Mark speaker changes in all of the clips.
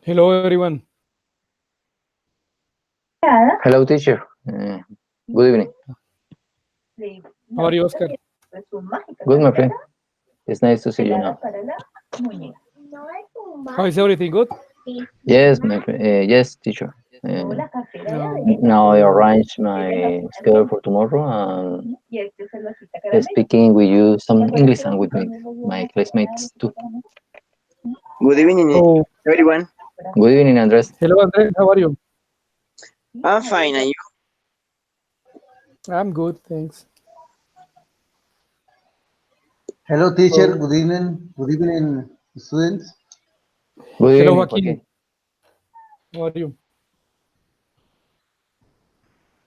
Speaker 1: Hello, everyone.
Speaker 2: Hello, teacher. Good evening.
Speaker 1: How are you, Oscar?
Speaker 2: Good, my friend. It's nice to see you now.
Speaker 1: How is everything good?
Speaker 2: Yes, my friend. Yes, teacher.
Speaker 1: No.
Speaker 2: Now I arranged my schedule for tomorrow and speaking with you some English and with my classmates too.
Speaker 3: Good evening,
Speaker 1: Oh,
Speaker 3: everyone.
Speaker 2: Good evening, Andres.
Speaker 1: hello, Andres. How are you?
Speaker 3: I'm fine, and you?
Speaker 1: I'm good, thanks.
Speaker 4: Hello, teacher.
Speaker 1: Oh,
Speaker 4: Good evening. Good evening, students.
Speaker 2: Good
Speaker 1: hello,
Speaker 2: evening,
Speaker 1: Joaquin.
Speaker 2: Joaquin.
Speaker 1: How are you?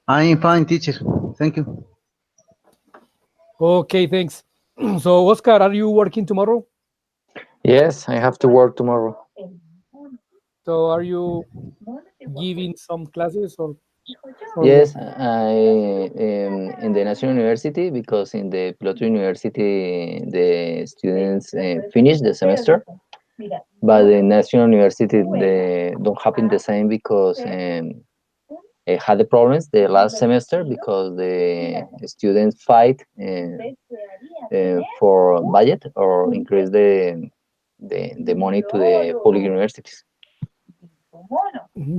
Speaker 4: I'm fine, teacher. Thank you.
Speaker 1: Okay, thanks. So, Oscar, are you working tomorrow?
Speaker 2: Yes, I have to work tomorrow.
Speaker 1: So, are you giving some classes or what?
Speaker 2: Yes, I in the National University because in the Piloto University the students finish the semester, but the National University they don't happen the same because had the problems the last semester because the students fight for budget or increase the money to the public universities.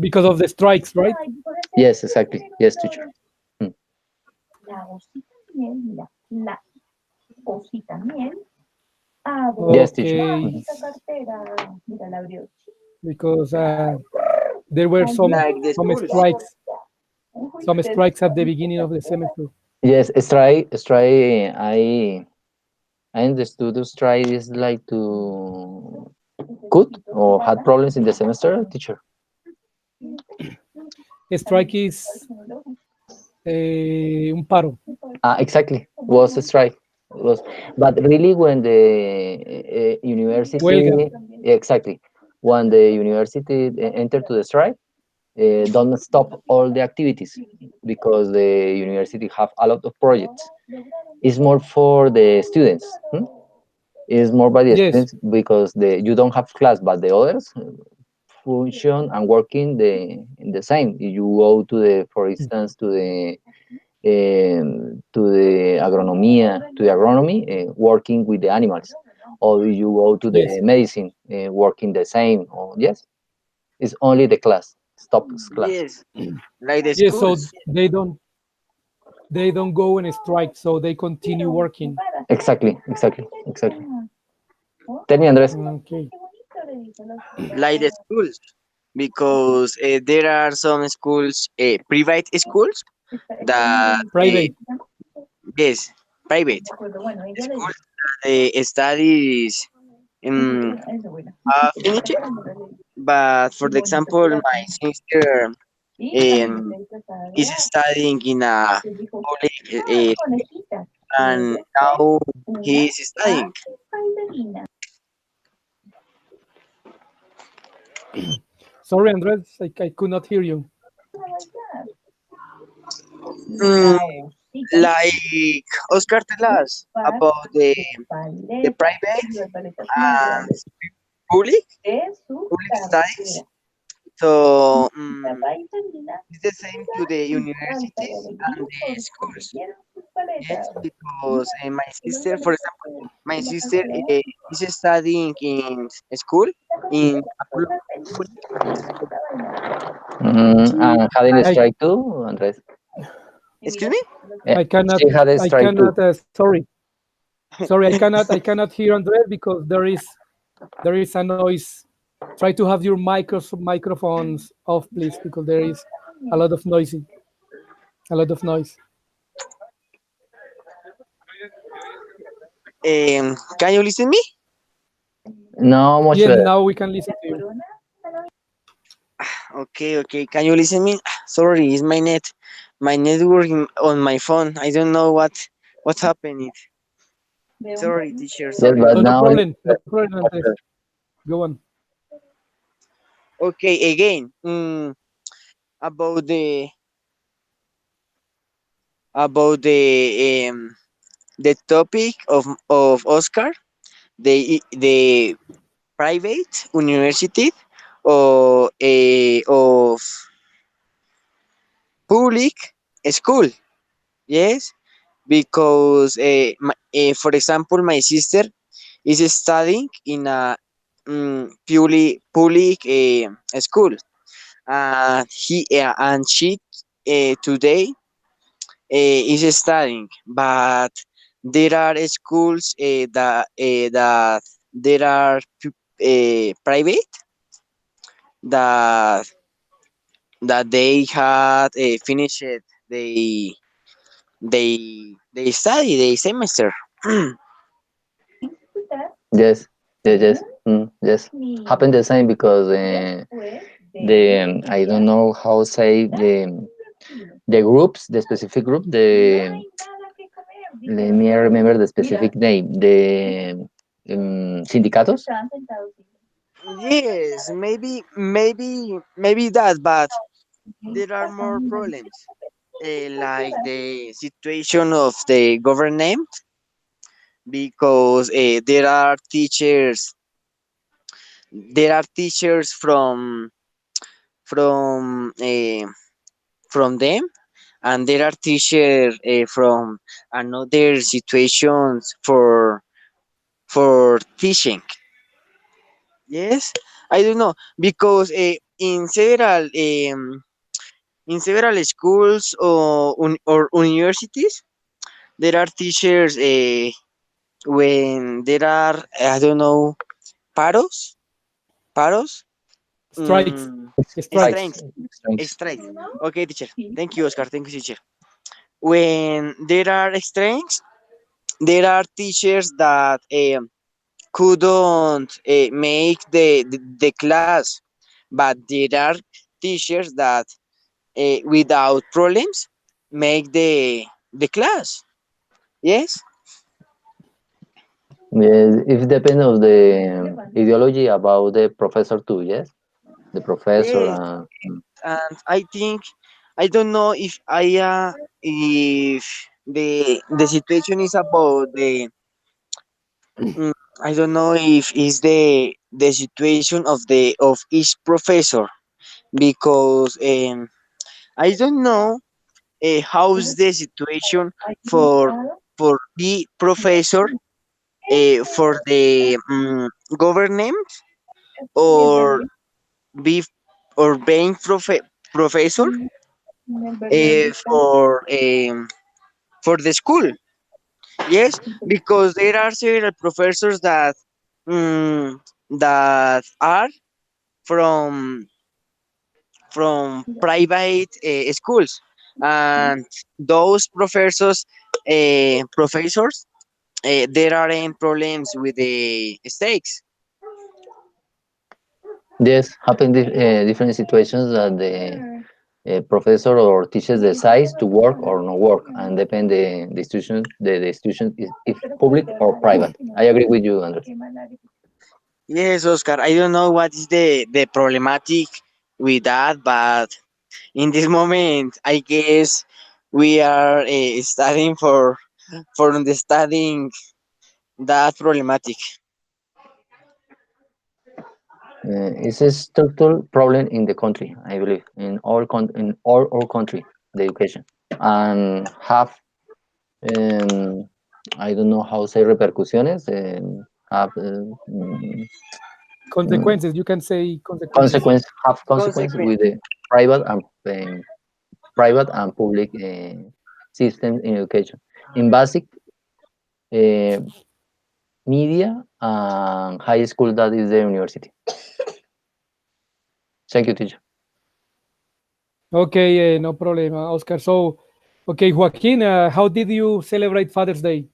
Speaker 1: Because of the strikes, right?
Speaker 2: Yes, exactly. Yes, teacher. Hmm. Yes, teacher.
Speaker 1: Okay,
Speaker 2: Mhm.
Speaker 1: because there were
Speaker 3: Like the schools.
Speaker 1: some strikes at the beginning of the semester.
Speaker 2: Yes, strike. I understood the strike is like to good or had problems in the semester, teacher.
Speaker 1: A strike is un paro,
Speaker 2: Exactly. Was a strike. Was, but really when the
Speaker 1: huelga.
Speaker 2: university exactly when the university entered to the strike, don't stop all the activities because the university have a lot of projects. It's more for the students. It's more by the
Speaker 1: Yes,
Speaker 2: students because the you don't have class, but the others function and working in the same. You go to the, for instance, to the agronomia, to the agronomy, working with the animals, or you go to
Speaker 1: yes,
Speaker 2: the medicine, working the same. Or yes, it's only the class. Stop class.
Speaker 3: Yes, like the
Speaker 1: yes. So
Speaker 3: schools.
Speaker 1: they don't go on a strike, so they continue working.
Speaker 2: Exactly, exactly, exactly. Tell me, Andres.
Speaker 1: Okay.
Speaker 3: Like the schools. Because there are some schools, private schools, that,
Speaker 1: Private.
Speaker 3: yes, private schools that studies finished. But for the example, my sister is studying in a public and now he is studying.
Speaker 1: Sorry, Andres, I could not hear you.
Speaker 3: Mm, like Oscar tell us about the private and public studies. So it's the same to the universities and the schools. Yes, because my sister, for example, my sister is studying in school in a public.
Speaker 2: And having a
Speaker 1: I
Speaker 2: strike too, Andres.
Speaker 3: Excuse me?
Speaker 1: I cannot
Speaker 2: She had a
Speaker 1: I
Speaker 2: strike too.
Speaker 1: cannot sorry, I cannot hear Andres because there is a noise. Try to have your microphones off, please, because there is a lot of noisy, a lot of noise.
Speaker 3: Can you listen me?
Speaker 2: No, much
Speaker 1: Yes,
Speaker 2: better.
Speaker 1: now we can listen to you.
Speaker 3: Okay, okay. Can you listen me? Sorry, it's my net. My network on my phone. I don't know what happened. Sorry, teacher.
Speaker 2: Yes,
Speaker 3: Sorry.
Speaker 2: but
Speaker 1: No, no
Speaker 2: now it's
Speaker 1: problem. No problem,
Speaker 2: much
Speaker 1: Andres.
Speaker 2: better.
Speaker 1: Go on.
Speaker 3: Okay, again. About the topic of Oscar, the private university of public school. Yes, because for example, my sister is studying in a public school, and she today is studying, but there are schools that there are private that they had finished they they study the semester.
Speaker 2: Yes, yes, yes, yes. Happened the same because the I don't know how say the groups, the specific group, the let me remember the specific name, the sindicatos.
Speaker 3: Yes, maybe that, but there are more problems, like the situation of the government, because there are teachers from uh, from them, and there are teachers from another situations for teaching. Yes, I don't know, because in several schools or universities, there are teachers when there are, I don't know, paros, paros,
Speaker 1: Strikes.
Speaker 3: mm,
Speaker 1: Strikes.
Speaker 3: strikes,
Speaker 2: Strikes.
Speaker 3: strikes. Okay, teacher. Thank you, Oscar. Thank you, teacher. When there are strikes, there are teachers that couldn't make the class, but there are teachers that without problems make the class. Yes.
Speaker 2: Yes, it depends of the ideology about the professor too. Yes, the professor.
Speaker 3: Yes, and I think I don't know if the situation is about the I don't know if it's the situation of each professor, because I don't know how's the situation for the professor for the government, or be or being professor for the school. Yes, because there are several professors that are from private schools, and those professors there are problems with the stakes.
Speaker 2: yes, happen different situations that the professor or teachers decides to work or not work, and depend the institution. The institution is if public or private. I agree with you, Andres.
Speaker 3: Yes, Oscar, I don't know what is the problematic with that, but in this moment, I guess we are studying for understanding that problematic.
Speaker 2: It's a structural problem in the country. I believe in all our country, the education, and have um, I don't know how to say repercusiones. Have mm,
Speaker 1: Consequences. You can say consequences.
Speaker 2: consequence
Speaker 3: Consequence.
Speaker 2: with the private and private and public systems in education. In basic uh, media and high school, that is the university. Thank you, teacher.
Speaker 1: Okay, no problem, Oscar. So, okay, Joaquin, how did you celebrate Father's Day?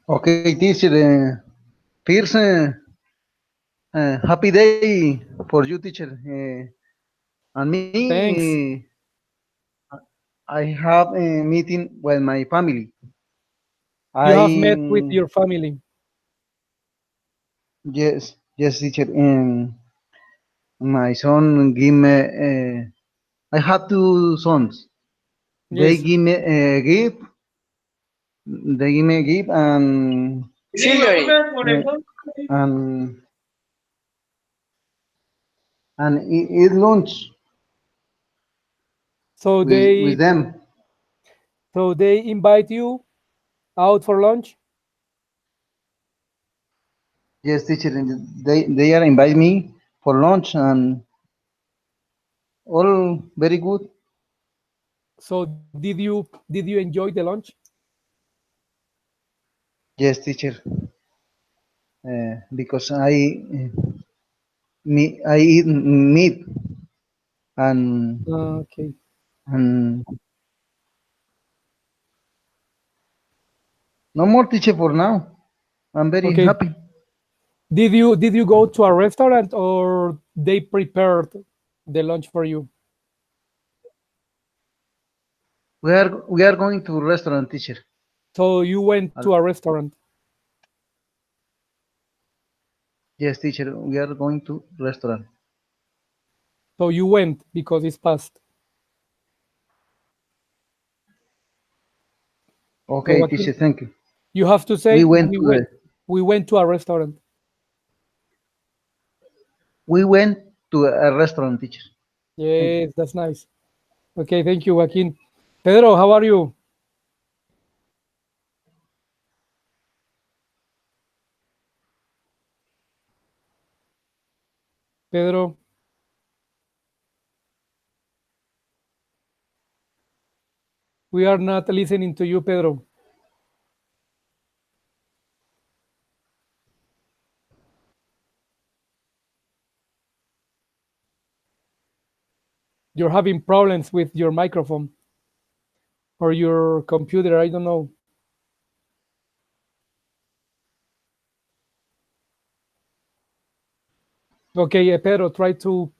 Speaker 4: Okay, teacher. First, happy day for you, teacher. And
Speaker 1: Thanks.
Speaker 4: me, I have a meeting with my family.
Speaker 1: You have met with
Speaker 4: I
Speaker 1: your family.
Speaker 4: yes, yes, teacher. My son give me. I have two sons. They
Speaker 1: Yes.
Speaker 4: give me a gift. They give me a gift and
Speaker 3: Children.
Speaker 4: and eat lunch
Speaker 1: So
Speaker 4: with
Speaker 1: they
Speaker 4: them.
Speaker 1: so they invite you out for lunch.
Speaker 4: Yes, teacher. And they are invite me for lunch and all very good.
Speaker 1: So did you enjoy the lunch?
Speaker 4: Yes, teacher. Because I eat meat and
Speaker 1: Okay.
Speaker 4: and no more teacher for now. I'm very
Speaker 1: Okay.
Speaker 4: happy.
Speaker 1: Did you go to a restaurant or they prepared the lunch for you?
Speaker 4: We are going to restaurant, teacher.
Speaker 1: So you went
Speaker 4: Uh,
Speaker 1: to a restaurant.
Speaker 4: Yes, teacher. We are going to restaurant.
Speaker 1: So you went because it's past. So
Speaker 4: Okay,
Speaker 1: Joaquin,
Speaker 4: teacher. Thank you.
Speaker 1: you have to
Speaker 4: We
Speaker 1: say
Speaker 4: went to the
Speaker 1: we went to a restaurant.
Speaker 4: we went to a restaurant, teacher. Thank you.
Speaker 1: Yes, that's nice. Okay, thank you, Joaquin. Pedro, how are you? Pedro, we are not listening to you, Pedro. You're having problems with your microphone or your computer. I don't know. Okay, Pedro, try to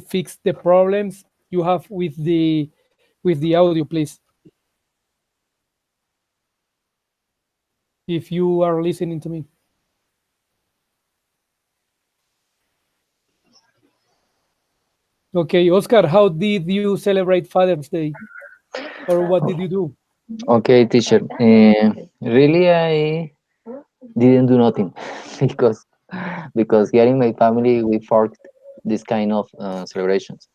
Speaker 1: fix the problems you have with the audio, please. If you are listening to me. Okay, Oscar, how did you celebrate Father's Day, or what did you do?
Speaker 2: Okay, teacher. Really, I didn't do nothing because here in my family we forked this kind of celebrations.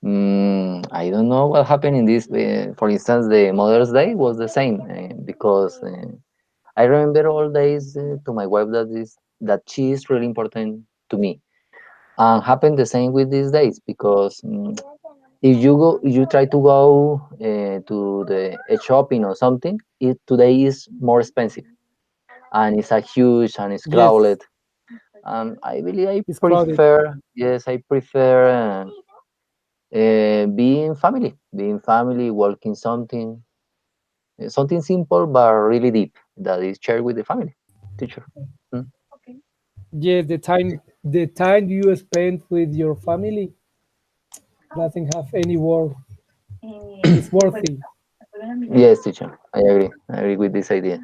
Speaker 2: I don't know what happened in this. For instance, the Mother's Day was the same because I remember all days to my wife that she is really important to me. And happened the same with these days because if you try to go to the shopping or something, it today is more expensive and it's a huge and it's
Speaker 1: Yes,
Speaker 2: crowded. I believe I
Speaker 1: it's crowded.
Speaker 2: prefer, yes, I prefer being family, walking something, something simple but really deep that is shared with the family. Teacher. Mm.
Speaker 1: Yes, the time you spend with your family doesn't have any word. It's worthy.
Speaker 2: Yes, teacher. I agree. I agree with this idea.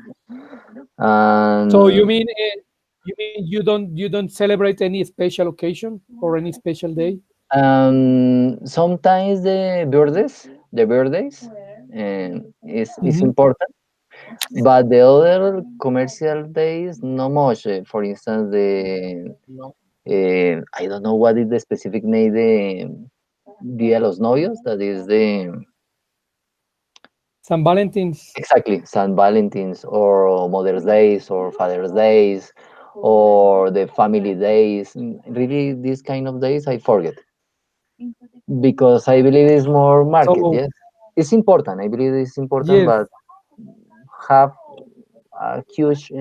Speaker 1: So you
Speaker 2: And
Speaker 1: mean you don't celebrate any special occasion or any special day?
Speaker 2: sometimes the birthdays, is
Speaker 1: Hmm.
Speaker 2: important, but the other commercial days, not much. For instance, the I don't know what is the specific name, the Dia de los Novios, that is the
Speaker 1: San Valentine's.
Speaker 2: exactly San Valentine's or Mother's Days or Father's Days or the family days. Really, these kind of days I forget because I believe it's more market.
Speaker 1: So
Speaker 2: Yes, it's important. I believe it's important,
Speaker 1: yes,
Speaker 2: but have a huge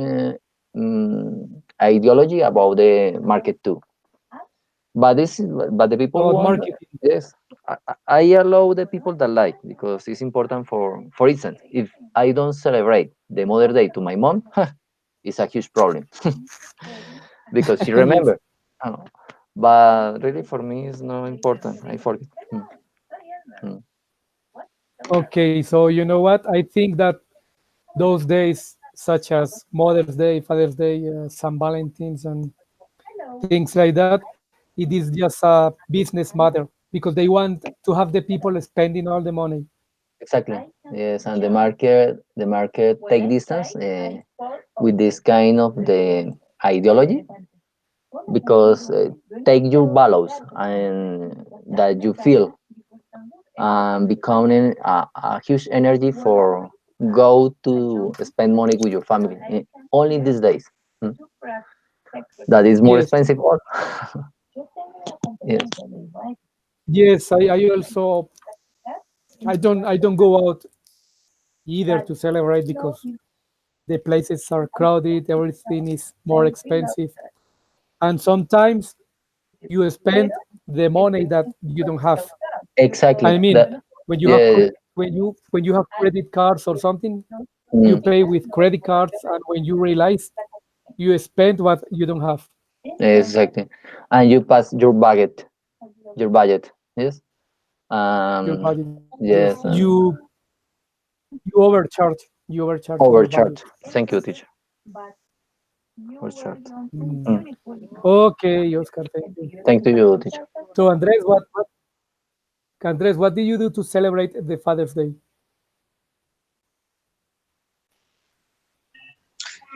Speaker 2: ideology about the market too. But the people
Speaker 1: about
Speaker 2: want,
Speaker 1: marketing.
Speaker 2: yes. I allow the people that like because it's important for instance, if I don't celebrate the Mother Day to my mom, it's a huge problem because she
Speaker 1: Yes.
Speaker 2: remember. Oh, but really for me it's not important. I forget. Mm.
Speaker 1: Okay, so you know what? I think that those days, such as Mother's Day, Father's Day, San Valentine's, and things like that, it is just a business matter because they want to have the people spending all the money.
Speaker 2: Exactly. Yes, and the market take distance with this kind of the ideology, because take your values and that you feel, becoming a huge energy for go to spend money with your family. Only these days. Mm. That is more
Speaker 1: Yes,
Speaker 2: expensive. Yes,
Speaker 1: yes. I also I don't go out either to celebrate because the places are crowded, everything is more expensive, and sometimes you spend the money that you don't have.
Speaker 2: exactly.
Speaker 1: I mean,
Speaker 2: That,
Speaker 1: when you have
Speaker 2: yeah,
Speaker 1: when you have credit cards or something, you
Speaker 2: mm,
Speaker 1: pay with credit cards, and when you realize you spend what you don't have,
Speaker 2: exactly. And you pass your budget. Yes.
Speaker 1: your
Speaker 2: Um,
Speaker 1: budget. Yes,
Speaker 2: yes.
Speaker 1: you overcharge your budget.
Speaker 2: Overcharged. Thank you, teacher. Overcharged.
Speaker 1: Mm.
Speaker 2: Mm.
Speaker 1: Okay, Oscar, thank you.
Speaker 2: Thank you, teacher.
Speaker 1: So Andres, what did you do to celebrate the Father's Day?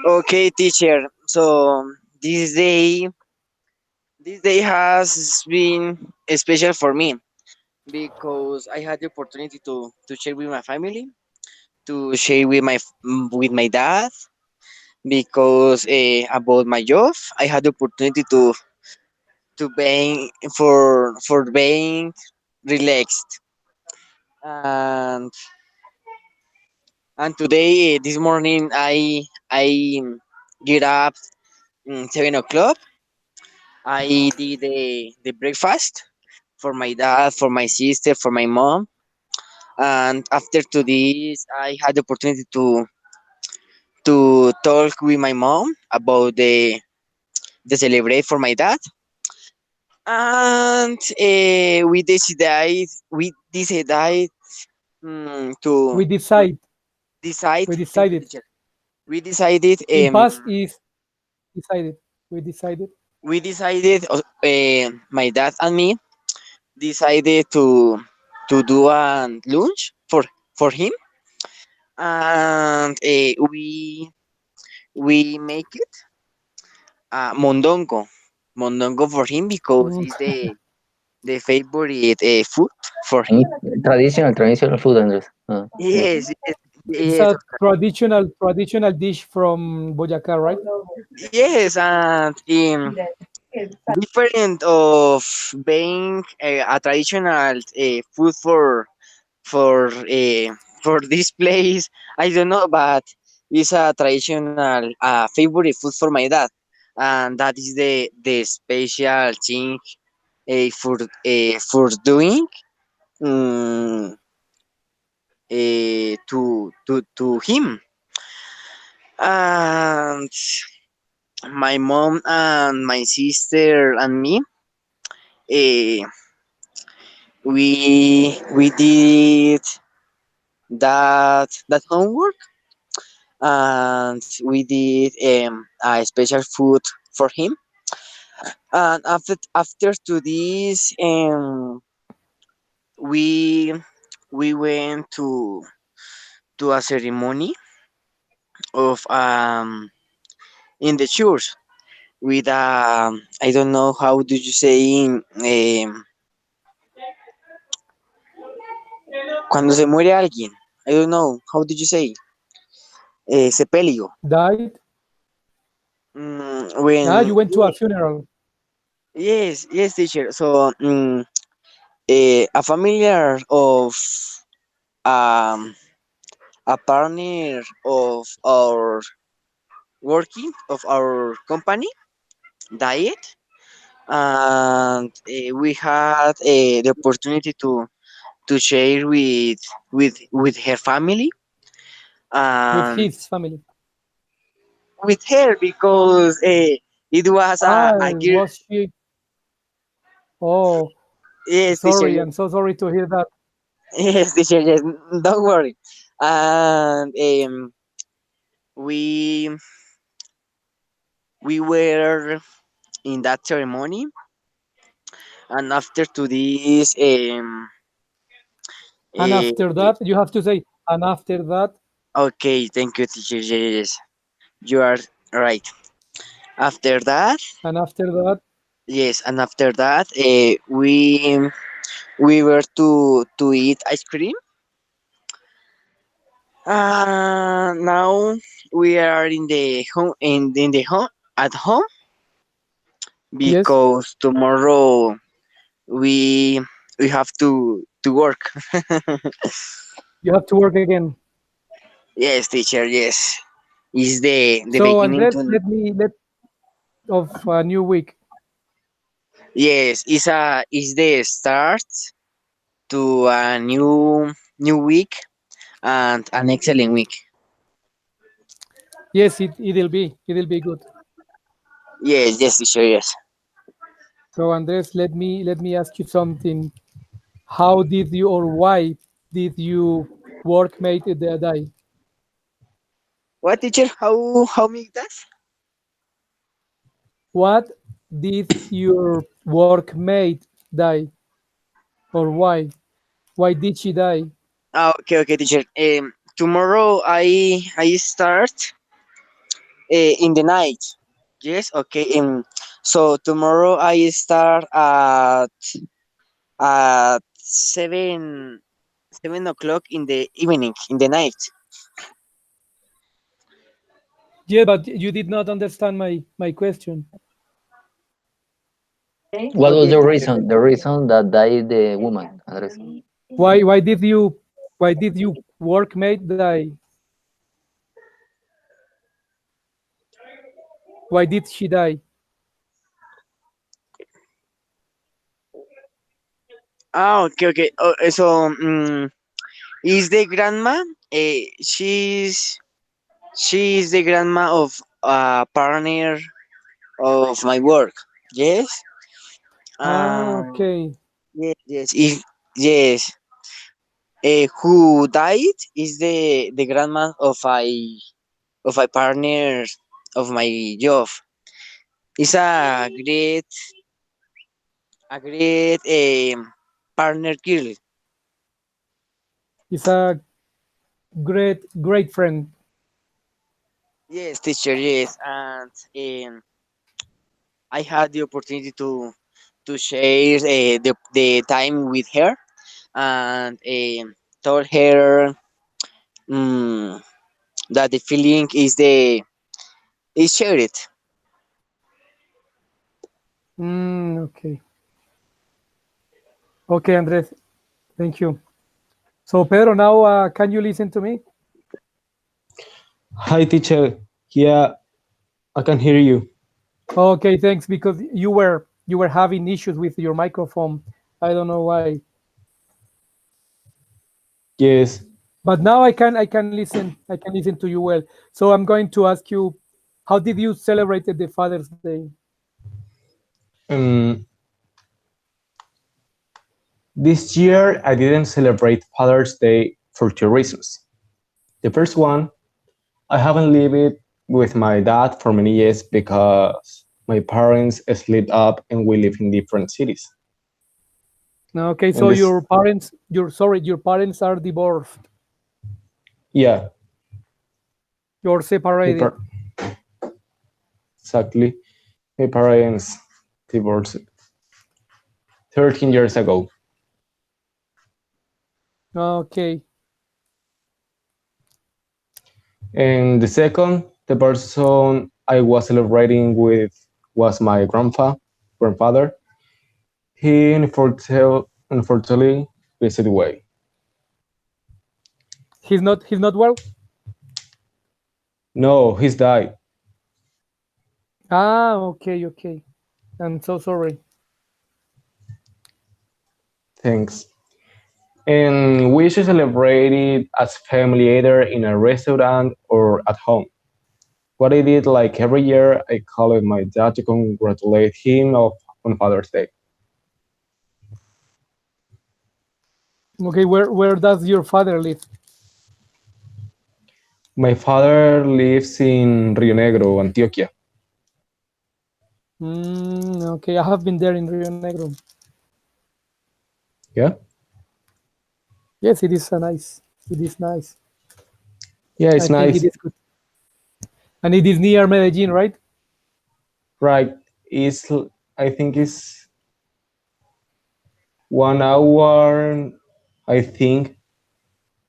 Speaker 3: Okay, teacher. So this day, this day has been special for me because I had the opportunity to share with my family, to share with my dad. Because about my job, I had the opportunity to being for being relaxed. And today, this morning, I get up 7 o'clock. I did the breakfast for my dad, for my sister, for my mom. And after to this, I had the opportunity to talk with my mom about the celebrate for my dad. And we decided to
Speaker 1: We decide,
Speaker 3: decide.
Speaker 1: we
Speaker 3: Thank you,
Speaker 1: decided.
Speaker 3: teacher. We decided
Speaker 1: In past is decided. We decided.
Speaker 3: my dad and me decided to do a lunch for him. And we make it mondongo for him because
Speaker 1: Mm.
Speaker 3: it's the favorite food for him.
Speaker 2: Traditional food, Andres. Yes.
Speaker 3: Yes, yes,
Speaker 1: It's
Speaker 3: yes,
Speaker 1: a traditional dish from Boyacá, right?
Speaker 3: yes. And different of being a traditional food for this place. I don't know, but it's a traditional favorite food for my dad, and that is the special thing for doing um, to him. And my mom and my sister and me, uh, we did that homework, and we did a special food for him. And after to this, we we went to a ceremony of in the church with I don't know how do you say cuando se muere alguien. I don't know how did you say sepelio.
Speaker 1: Died. You
Speaker 3: When
Speaker 1: went to a funeral.
Speaker 3: yes, teacher. So a familiar of um a partner of our working of our company diet, and we had the opportunity to share with her family
Speaker 1: With
Speaker 3: and
Speaker 1: his family.
Speaker 3: with her because it was a girl.
Speaker 1: Was she? Oh,
Speaker 3: Yes, teacher.
Speaker 1: sorry. I'm so sorry to hear that.
Speaker 3: Yes, teacher. Yes, don't worry. And we we were in that ceremony, and after to this
Speaker 1: And
Speaker 3: uh,
Speaker 1: after that, you have to say, and after that,
Speaker 3: okay, thank you, teacher. Yes, yes, yes, you are right. After that,
Speaker 1: And after that,
Speaker 3: yes, and after that, we were to eat ice cream. Now we are in the home in the home at home
Speaker 1: yes,
Speaker 3: because tomorrow we we have to work.
Speaker 1: you have to work again.
Speaker 3: Yes, teacher. Yes, is the
Speaker 1: So
Speaker 3: beginning
Speaker 1: Andres,
Speaker 3: to.
Speaker 1: let of a new week.
Speaker 3: Yes, is the start to a new week and an excellent week.
Speaker 1: Yes, it'll be good.
Speaker 3: Yes, yes, teacher. Yes.
Speaker 1: So Andres, let me ask you something. How did you or why did you workmate die?
Speaker 3: What, teacher? How make that?
Speaker 1: What did your workmate die or why? Why did she die?
Speaker 3: Okay, okay, teacher. Tomorrow I start in the night. Yes, okay. So tomorrow I start at 7 o'clock in the evening in the night.
Speaker 1: Yeah, but you did not understand my question.
Speaker 2: What was
Speaker 3: Okay,
Speaker 2: the
Speaker 3: teacher.
Speaker 2: reason? The reason that died the woman, Andres?
Speaker 1: Why did you workmate die? Why did she die?
Speaker 3: Okay, okay. So is the grandma? She's the grandma of a partner of my work. Yes.
Speaker 1: Ah,
Speaker 3: Um.
Speaker 1: okay.
Speaker 3: Yes. Yes. Yes. Who died is the grandma of a partner of my job. It's a great partner girl.
Speaker 1: He's a great friend.
Speaker 3: Yes, teacher. Yes, and I had the opportunity to share the time with her and told her um, that the feeling is shared.
Speaker 1: Okay. Okay, Andres. Thank you. So Pedro, now can you listen to me?
Speaker 5: Hi, teacher. Yeah, I can hear you.
Speaker 1: Okay, thanks. Because you were having issues with your microphone. I don't know why.
Speaker 5: Yes.
Speaker 1: But now I can listen. I can listen to you well. So I'm going to ask you, how did you celebrate the Father's Day?
Speaker 5: Um, this year, I didn't celebrate Father's Day for two reasons. The first one, I haven't lived with my dad for many years because my parents split up and we live in different cities.
Speaker 1: Okay,
Speaker 5: And
Speaker 1: so
Speaker 5: this,
Speaker 1: your parents are divorced.
Speaker 5: yeah,
Speaker 1: You're
Speaker 5: my
Speaker 1: separated.
Speaker 5: exactly. My parents divorced 13 years ago.
Speaker 1: Okay.
Speaker 5: And the second, the person I was celebrating with was my grandfather. He unfortunately passed away.
Speaker 1: He's not well.
Speaker 5: No, he's died.
Speaker 1: Ah, okay, okay. I'm so sorry.
Speaker 5: Thanks. And we should celebrate it as family either in a restaurant or at home. What I did like every year, I called my dad to congratulate him on Father's Day.
Speaker 1: Okay, where does your father live?
Speaker 5: My father lives in Rio Negro, Antioquia.
Speaker 1: Okay, I have been there in Rio Negro.
Speaker 5: Yeah?
Speaker 1: Yes, it is nice. It is nice.
Speaker 5: Yeah,
Speaker 1: I
Speaker 5: it's
Speaker 1: think it
Speaker 5: nice.
Speaker 1: is good. And it is near Medellin, right?
Speaker 5: Right. I think it's 1 hour, I think,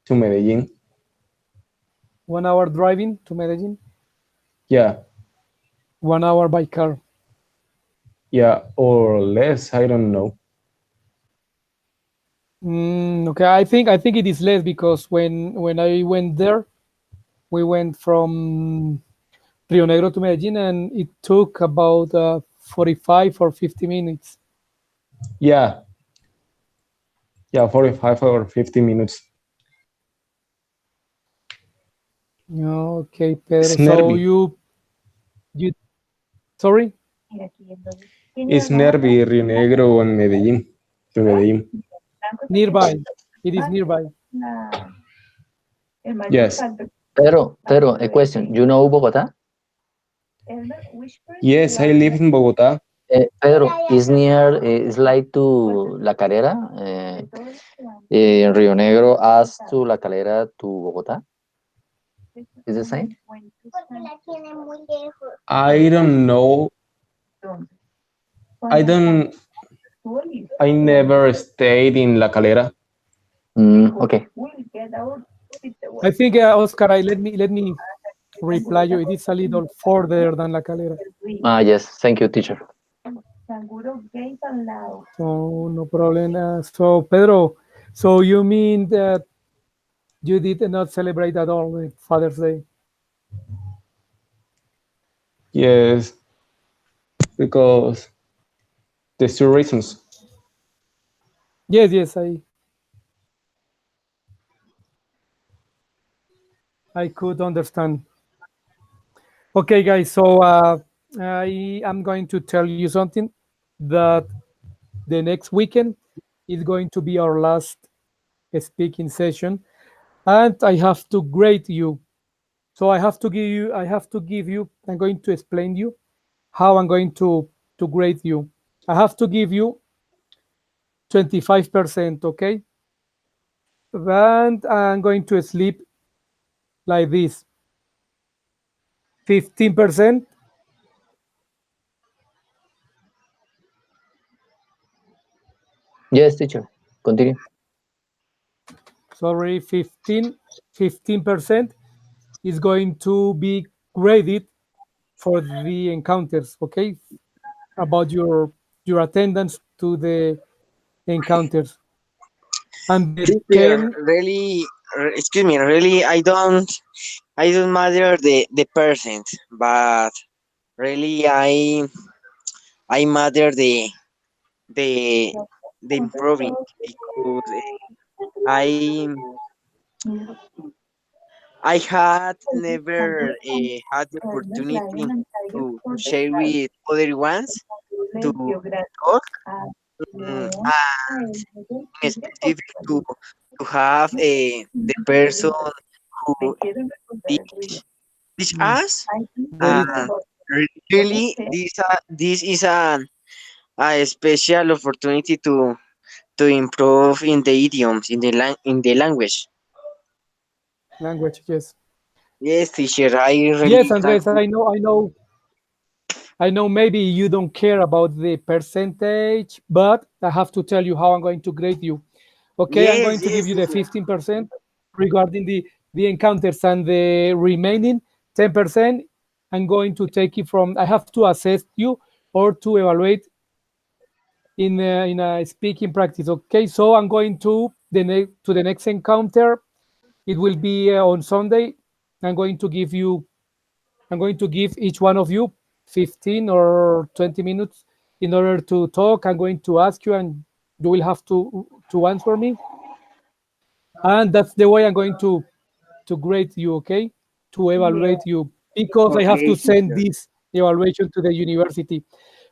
Speaker 5: to Medellin.
Speaker 1: 1 hour driving to Medellin,
Speaker 5: Yeah.
Speaker 1: 1 hour by car.
Speaker 5: Yeah. Or less. I don't know.
Speaker 1: Okay, I think it is less because when I went there, we went from Rio Negro to Medellin, and it took about 45 or 50 minutes.
Speaker 5: Yeah. Yeah. 45 or 50 minutes.
Speaker 1: Okay, Pedro.
Speaker 5: It's
Speaker 1: So
Speaker 5: nervy.
Speaker 1: you sorry?
Speaker 5: It's nervy, Rio Negro and Medellin. To Medellin.
Speaker 1: Nearby. It is nearby.
Speaker 5: Yes.
Speaker 2: Pedro, a question. You know Bogota?
Speaker 5: Yes, I live in Bogota.
Speaker 2: Pedro, is near, is like to La Calera, Rio Negro as to La Calera to Bogota? Is the same?
Speaker 5: I don't know. I don't. I never stayed in La Calera.
Speaker 2: Okay.
Speaker 1: I think Oscar, let me reply you. It is a little further than La Calera.
Speaker 2: Yes. Thank you, teacher.
Speaker 1: So no problem. So Pedro, so you mean that you did not celebrate at all the Father's Day?
Speaker 5: Yes, because there's two reasons.
Speaker 1: Yes, I could understand. Okay, guys. So I am going to tell you something that the next weekend is going to be our last speaking session, and I have to grade you. So I have to give you. I'm going to explain you how I'm going to grade you. I have to give you 25%, okay? And I'm going to sleep like this. 15%.
Speaker 2: Yes, teacher. Continue.
Speaker 1: Sorry, 15% is going to be graded for the encounters, okay? About your attendance to the encounters. And the
Speaker 3: Here,
Speaker 1: 10,
Speaker 3: really, excuse me, really, I don't matter the percent, but really, I matter the the improving because I I had never had the opportunity to share with other ones to talk, and in specific to have the person who teach teach us,
Speaker 1: there is
Speaker 3: and really this is a special opportunity to improve in the idioms in the language.
Speaker 1: language, yes.
Speaker 3: Yes, teacher, I
Speaker 1: Yes,
Speaker 3: really
Speaker 1: Andres,
Speaker 3: thankful.
Speaker 1: I know maybe you don't care about the percentage, but I have to tell you how I'm going to grade you. Okay, I'm
Speaker 3: Yes,
Speaker 1: going to give
Speaker 3: yes,
Speaker 1: you the
Speaker 3: teacher.
Speaker 1: 15% regarding the encounters, and the remaining 10%, I'm going to take it from, I have to assess you or to evaluate in a speaking practice. Okay, so I'm going to the next encounter. It will be on Sunday. I'm going to give you I'm going to give each one of you 15 or 20 minutes in order to talk. I'm going to ask you, and you will have to answer me. And that's the way I'm going to grade you, okay? To evaluate you, because I have to
Speaker 3: Okay,
Speaker 1: send
Speaker 3: teacher.
Speaker 1: this evaluation to the university.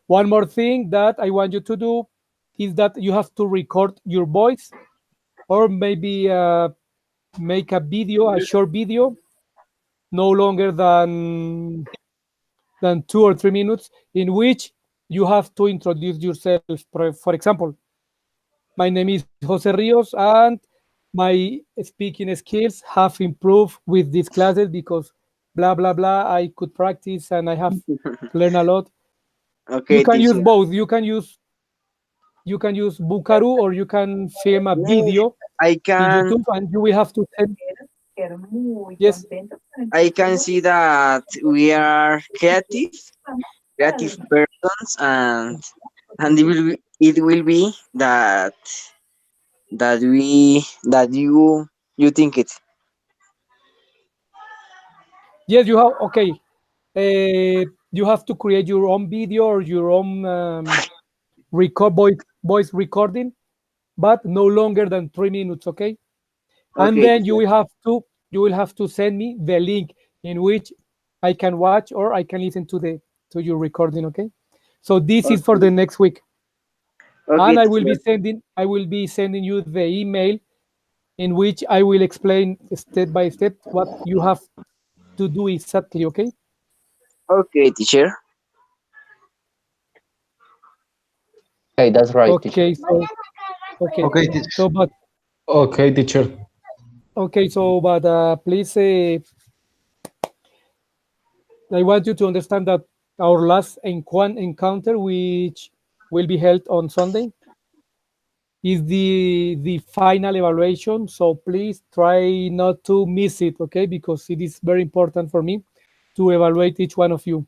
Speaker 1: One more thing that I want you to do is that you have to record your voice, or maybe make a video, a short video, no longer than 2 or 3 minutes, in which you have to introduce yourself. For example, my name is Jose Rios, and my speaking skills have improved with these classes because blah blah blah. I could practice and I have learned a lot.
Speaker 3: Okay,
Speaker 1: You can use
Speaker 3: teacher.
Speaker 1: both. You can use Bukaru, or you can film a video
Speaker 3: I
Speaker 1: in
Speaker 3: can
Speaker 1: YouTube, and you will have to send. Yes.
Speaker 3: I can see that we are creative persons, and it will be that you think it.
Speaker 1: Yes, you have. Okay. You have to create your own video or your own voice recording, but no longer than 3 minutes. Okay. And
Speaker 3: Okay,
Speaker 1: then
Speaker 3: teacher.
Speaker 1: you will have to send me the link in which I can watch or I can listen to your recording. Okay. So this is for
Speaker 3: Okay,
Speaker 1: the next week,
Speaker 3: okay,
Speaker 1: and
Speaker 3: teacher.
Speaker 1: I will be sending you the email in which I will explain step by step what you have to do exactly. Okay.
Speaker 3: Okay, teacher.
Speaker 2: Okay, that's right, teacher.
Speaker 1: Okay. So okay.
Speaker 4: Okay, teacher.
Speaker 1: So but
Speaker 5: Okay, teacher.
Speaker 1: okay. So but please, I want you to understand that our last encounter, which will be held on Sunday, is the final evaluation. So please try not to miss it, okay? Because it is very important for me to evaluate each one of you.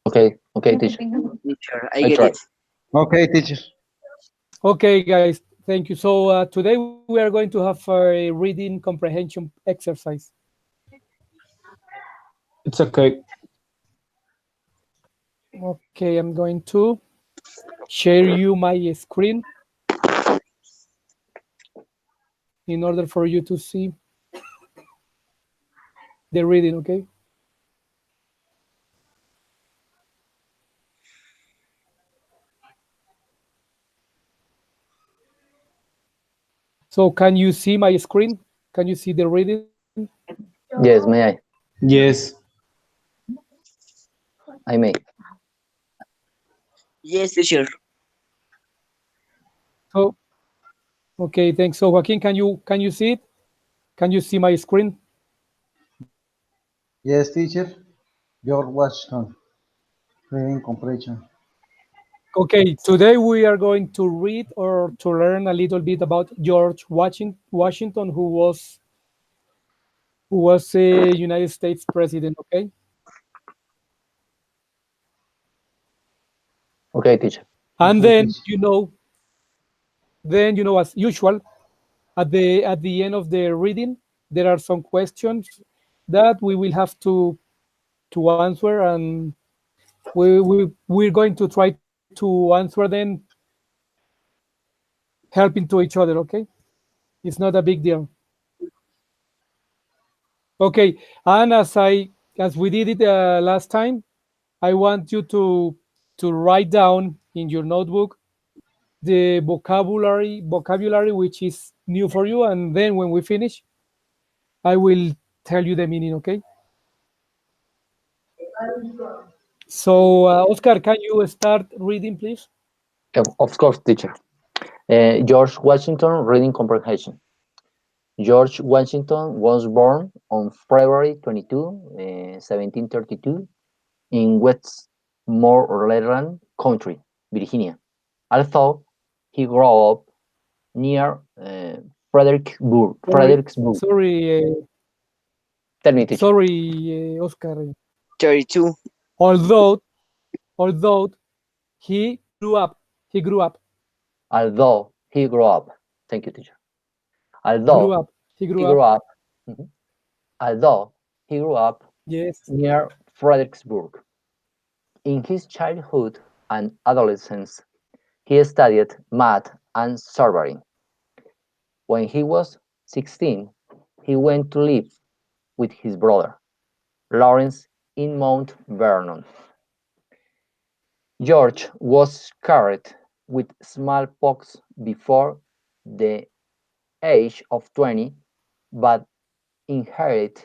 Speaker 2: Okay, okay, teacher.
Speaker 3: Teacher, I
Speaker 2: I
Speaker 3: get
Speaker 2: try.
Speaker 3: it.
Speaker 4: Okay, teacher.
Speaker 1: Okay, guys, thank you. So today we are going to have a reading comprehension exercise.
Speaker 5: It's okay.
Speaker 1: Okay, I'm going to share you my screen in order for you to see the reading, okay? So can you see my screen? Can you see the reading?
Speaker 2: Yes, may I?
Speaker 5: Yes.
Speaker 2: I may.
Speaker 3: Yes, teacher.
Speaker 1: So okay, thanks. So Joaquin, can you see it? Can you see my screen?
Speaker 4: Yes, teacher. George Washington. Reading comprehension.
Speaker 1: Okay, today we are going to read or to learn a little bit about George Washington, who was a United States president. Okay,
Speaker 2: Okay, teacher.
Speaker 1: and
Speaker 4: Okay,
Speaker 1: then
Speaker 4: teacher.
Speaker 1: as usual, at the end of the reading, there are some questions that we will have to answer, and we're going to try to answer them helping to each other. Okay, it's not a big deal. Okay, and as we did it last time, I want you to write down in your notebook the vocabulary which is new for you, and then when we finish, I will tell you the meaning. Okay. So Oscar, can you start reading, please?
Speaker 2: Of course, teacher. George Washington reading comprehension. George Washington was born on February 22, 1732, in Westmoreland County, Virginia. Although he grew up near Fredericksburg.
Speaker 1: Sorry,
Speaker 2: Fredericksburg.
Speaker 1: sorry,
Speaker 2: Tell me, teacher.
Speaker 1: Oscar.
Speaker 3: 32.
Speaker 1: Although, although he grew up,
Speaker 2: Although he grew up. Thank you, teacher.
Speaker 1: grew
Speaker 2: Although
Speaker 1: up, he
Speaker 2: he
Speaker 1: grew
Speaker 2: grew
Speaker 1: up.
Speaker 2: up. Mhm. Although he grew up
Speaker 1: Yes,
Speaker 2: near Fredericksburg. In his childhood and adolescence, he studied math and surveying. When he was 16, he went to live with his brother, Lawrence, in Mount Vernon. George was scarred with smallpox before the age of 20, but inherited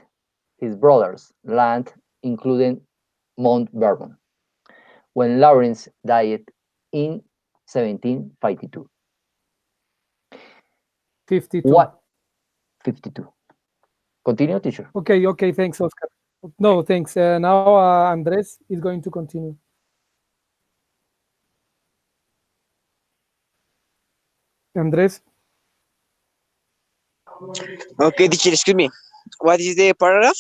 Speaker 2: his brother's land, including Mount Vernon, when Lawrence died in 1752.
Speaker 1: 52.
Speaker 2: What? 52. Continue, teacher.
Speaker 1: Okay, thanks, Oscar. No, thanks. Now Andres is going to continue. Andres,
Speaker 3: Okay, teacher, excuse me. What is the paragraph?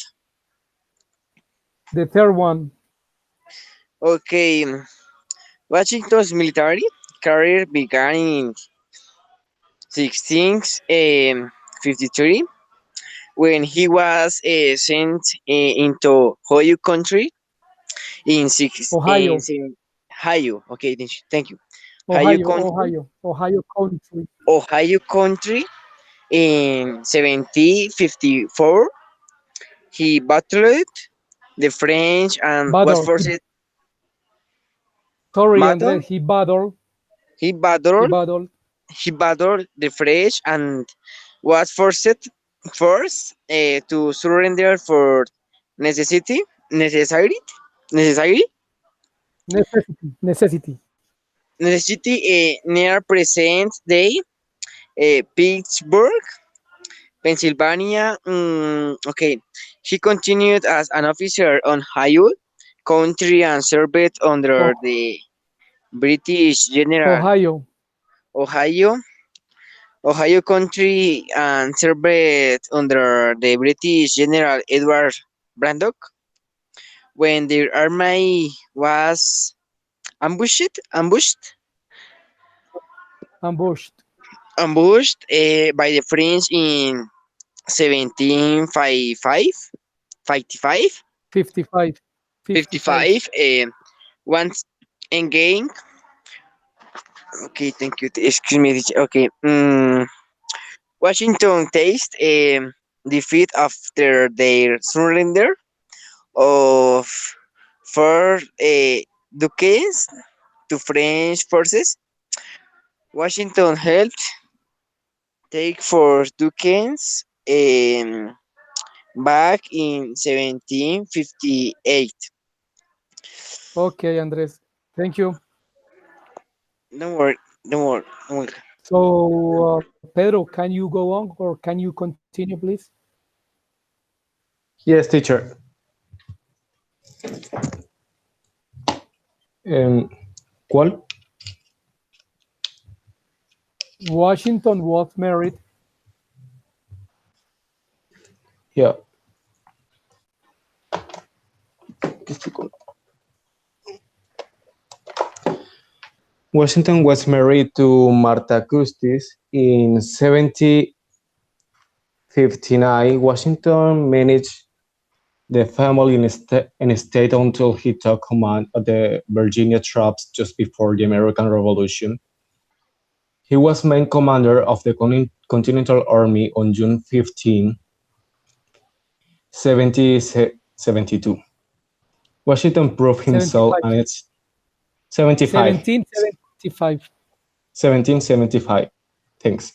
Speaker 1: the third one.
Speaker 3: Okay, Washington's military career began in 1653 when he was sent into Ohio country in
Speaker 1: Ohio,
Speaker 3: Ohio. Okay, thank you. Ohio country,
Speaker 1: Ohio country.
Speaker 3: Ohio country in 1754. He battled the French and was
Speaker 1: Battle.
Speaker 3: forced
Speaker 1: Sorry,
Speaker 3: battle.
Speaker 1: Andres, he battled.
Speaker 3: He
Speaker 1: He
Speaker 3: battled
Speaker 1: battled.
Speaker 3: he battled the French and was forced to surrender for necessity necessary necessary
Speaker 1: Necessity.
Speaker 3: necessity near present day Pittsburgh, Pennsylvania. Okay, he continued as an officer on Ohio country and served under
Speaker 1: Oh,
Speaker 3: the British General
Speaker 1: Ohio.
Speaker 3: Ohio Ohio country and served under the British General Edward Braddock when the army was
Speaker 1: Ambushed.
Speaker 3: by the French in 1755, 55,
Speaker 1: 55. 55.
Speaker 3: 55. Once again, okay, thank you. Excuse me. Okay, Washington faced defeat after their surrender of Fort Duquesne to French forces. Washington helped take Fort Duquesne back in 1758.
Speaker 1: Okay, Andres. Thank you.
Speaker 3: Don't worry, don't worry, don't worry.
Speaker 1: So, Pedro, can you go on or can you continue, please?
Speaker 5: Yes, teacher. ¿Cuál?
Speaker 1: Washington was married.
Speaker 5: Yeah. Washington was married to Martha Custis in 1759. Washington managed the family in a state until he took command of the Virginia troops just before the American Revolution. He was main commander of the Continental Army on June 15, 1772. Washington proved himself
Speaker 1: 75.
Speaker 5: and it's 75.
Speaker 1: 1775.
Speaker 5: 1775. Thanks.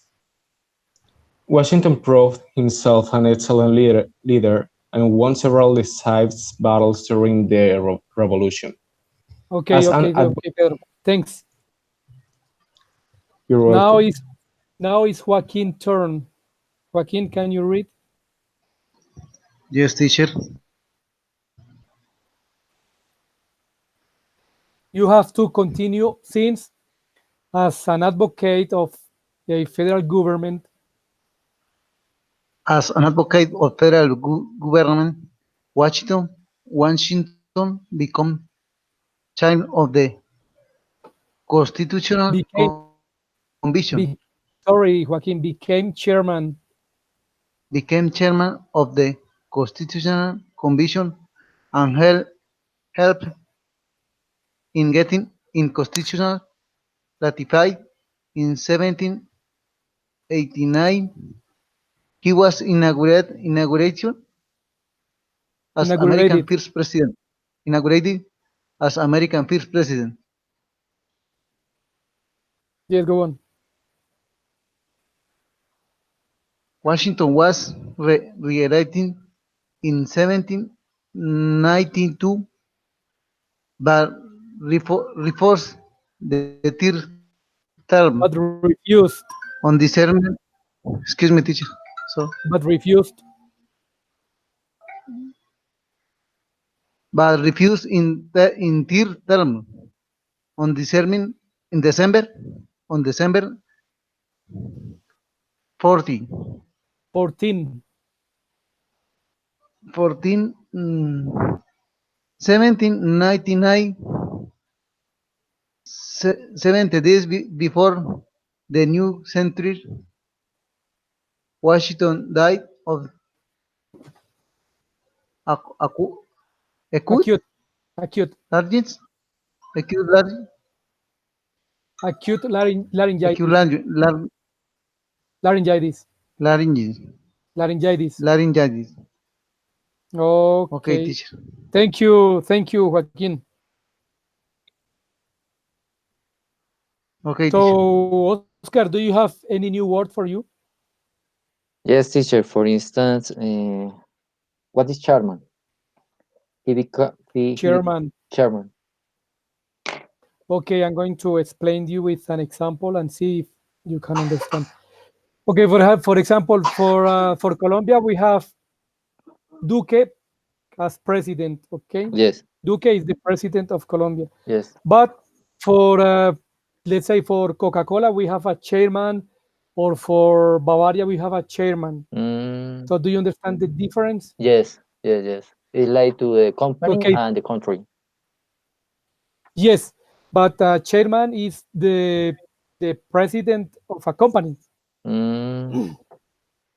Speaker 5: Washington proved himself an excellent leader and won several decisive battles during the Revolution.
Speaker 1: Okay, Pedro. Thanks.
Speaker 5: You're welcome.
Speaker 1: Now is Joaquin turn. Joaquin, can you read?
Speaker 4: Yes, teacher.
Speaker 1: You have to continue since, as an advocate of a federal government,
Speaker 4: As an advocate of federal government, Washington became chairman of the Constitutional Convention.
Speaker 1: Joaquin became chairman
Speaker 4: Became chairman of the Constitutional Convention and helped in getting in constitutional ratified in 1789. He was inaugurated as American first president. Inaugurated as American first president.
Speaker 1: Yes, go on.
Speaker 4: Washington was re-elected in 1792, but refused the third term
Speaker 1: But refused.
Speaker 4: on December. Excuse me, teacher. So,
Speaker 1: But refused.
Speaker 4: but refused in third term on December 19 40.
Speaker 1: 14.
Speaker 4: 14. 17, 99. 70 days before the new century, Washington died of acute
Speaker 1: Acute. Acute.
Speaker 4: laryngitis. Acute
Speaker 1: Acute laryngitis.
Speaker 4: laryngitis.
Speaker 1: Laryngitis.
Speaker 4: Laryngitis.
Speaker 1: Laryngitis.
Speaker 4: Laryngitis. Okay,
Speaker 1: Okay.
Speaker 4: teacher.
Speaker 1: Thank you. Thank you, Joaquin.
Speaker 4: Okay, teacher.
Speaker 1: So, Oscar, do you have any new word for you?
Speaker 2: Yes, teacher. For instance, what is chairman?
Speaker 1: Chairman.
Speaker 2: Chairman.
Speaker 1: Okay, I'm going to explain you with an example and see if you can understand. Okay, for example, for Colombia, we have Duque as president. Okay,
Speaker 2: Yes.
Speaker 1: Duque is the president of Colombia.
Speaker 2: Yes.
Speaker 1: But for let's say for Coca-Cola, we have a chairman, or for Bavaria, we have a chairman.
Speaker 2: Mm,
Speaker 1: So do you understand the difference?
Speaker 2: yes. Yes. Yes. It's like to the company
Speaker 1: Okay.
Speaker 2: and the country.
Speaker 1: Yes, but chairman is the president of a company.
Speaker 2: Mm,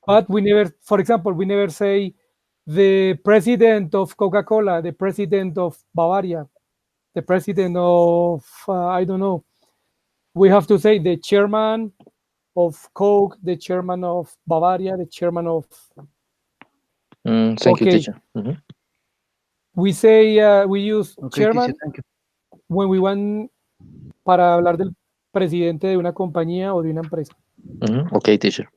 Speaker 1: But we never, for example, we never say the president of Coca-Cola, the president of Bavaria, the president of I don't know. We have to say the chairman of Coke, the chairman of Bavaria, the chairman of.
Speaker 2: thank you,
Speaker 1: Okay.
Speaker 2: teacher. Mhm.
Speaker 1: We say we use
Speaker 4: Okay,
Speaker 1: chairman
Speaker 4: teacher. Thank you.
Speaker 1: when we want para hablar del presidente de una compañía o de una empresa.
Speaker 2: Okay, teacher.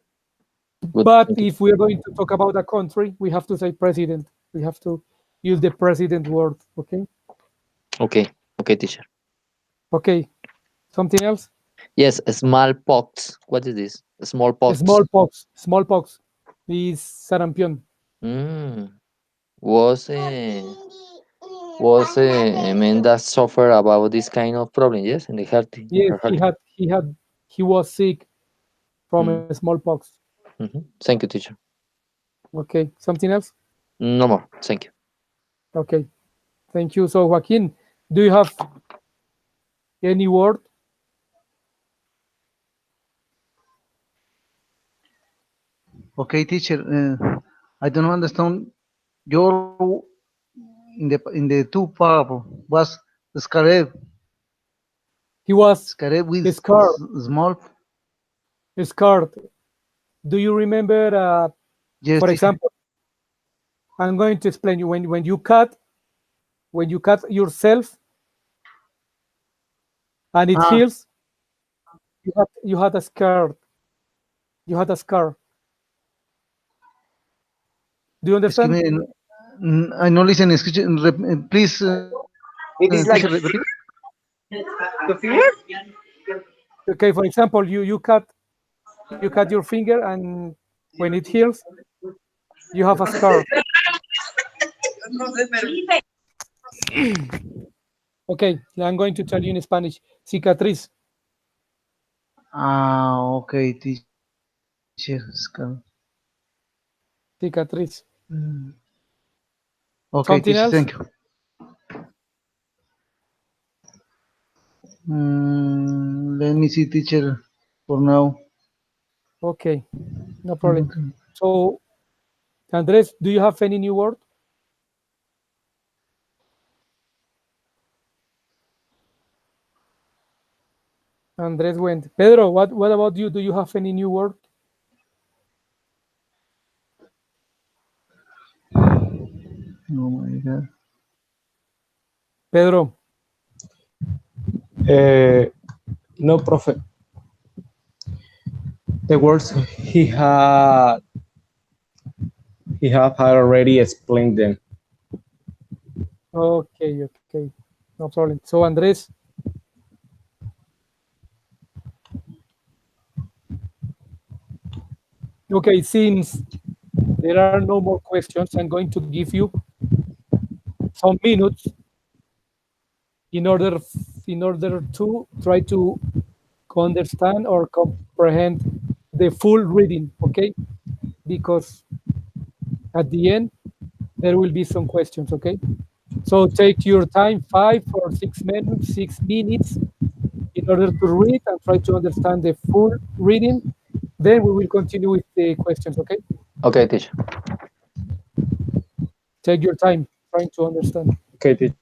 Speaker 2: Good.
Speaker 1: But
Speaker 2: Thank you.
Speaker 1: if we are going to talk about a country, we have to say president. We have to use the president word. Okay.
Speaker 2: Okay. Okay, teacher.
Speaker 1: Okay. Something else?
Speaker 2: Yes, smallpox. What is this? Smallpox.
Speaker 1: Smallpox. Smallpox is sarampión.
Speaker 2: Mm. Was a man that suffer about this kind of problem? Yes, in the heart.
Speaker 1: Yes,
Speaker 2: heart.
Speaker 1: he was sick from
Speaker 2: Mm.
Speaker 1: smallpox.
Speaker 2: Thank you, teacher.
Speaker 1: Okay. Something else?
Speaker 2: No more. Thank you.
Speaker 1: Okay. Thank you. So Joaquin, do you have any word?
Speaker 4: Okay, teacher. I don't understand your in the two paragraph was scared.
Speaker 1: He was
Speaker 4: Scared with
Speaker 1: scared.
Speaker 4: small.
Speaker 1: Scared. Do you remember?
Speaker 4: Yes,
Speaker 1: For
Speaker 4: teacher.
Speaker 1: example, I'm going to explain you when you cut yourself and it heals. You had a scar. You had a scar. Do you
Speaker 4: Excuse
Speaker 1: understand?
Speaker 4: me. I no listen. Excuse, please,
Speaker 3: It is like
Speaker 4: teacher, repeat.
Speaker 3: to fear.
Speaker 1: Okay. For example, you cut your finger, and when it heals, you have a scar. Okay. I'm going to tell you in Spanish. Cicatriz.
Speaker 4: Okay, teacher. Scar.
Speaker 1: Cicatriz.
Speaker 4: Okay,
Speaker 1: Something
Speaker 4: teacher.
Speaker 1: else?
Speaker 4: Thank you. Let me see, teacher. For now.
Speaker 1: Okay. No problem.
Speaker 4: Okay.
Speaker 1: So, Andres, do you have any new word? Andres went. Pedro, what about you? Do you have any new word?
Speaker 4: Oh my God.
Speaker 1: Pedro.
Speaker 5: No, profe. The words he have already explained them.
Speaker 1: Okay, okay. No problem. So, Andres. Okay, since there are no more questions, I'm going to give you some minutes in order to try to understand or comprehend the full reading, okay? Because at the end, there will be some questions, okay? So take your time, 5 or 6 minutes, 6 minutes, in order to read and try to understand the full reading. Then we will continue with the questions, okay?
Speaker 2: Okay, teacher.
Speaker 1: Take your time trying to understand.
Speaker 5: Okay, teacher.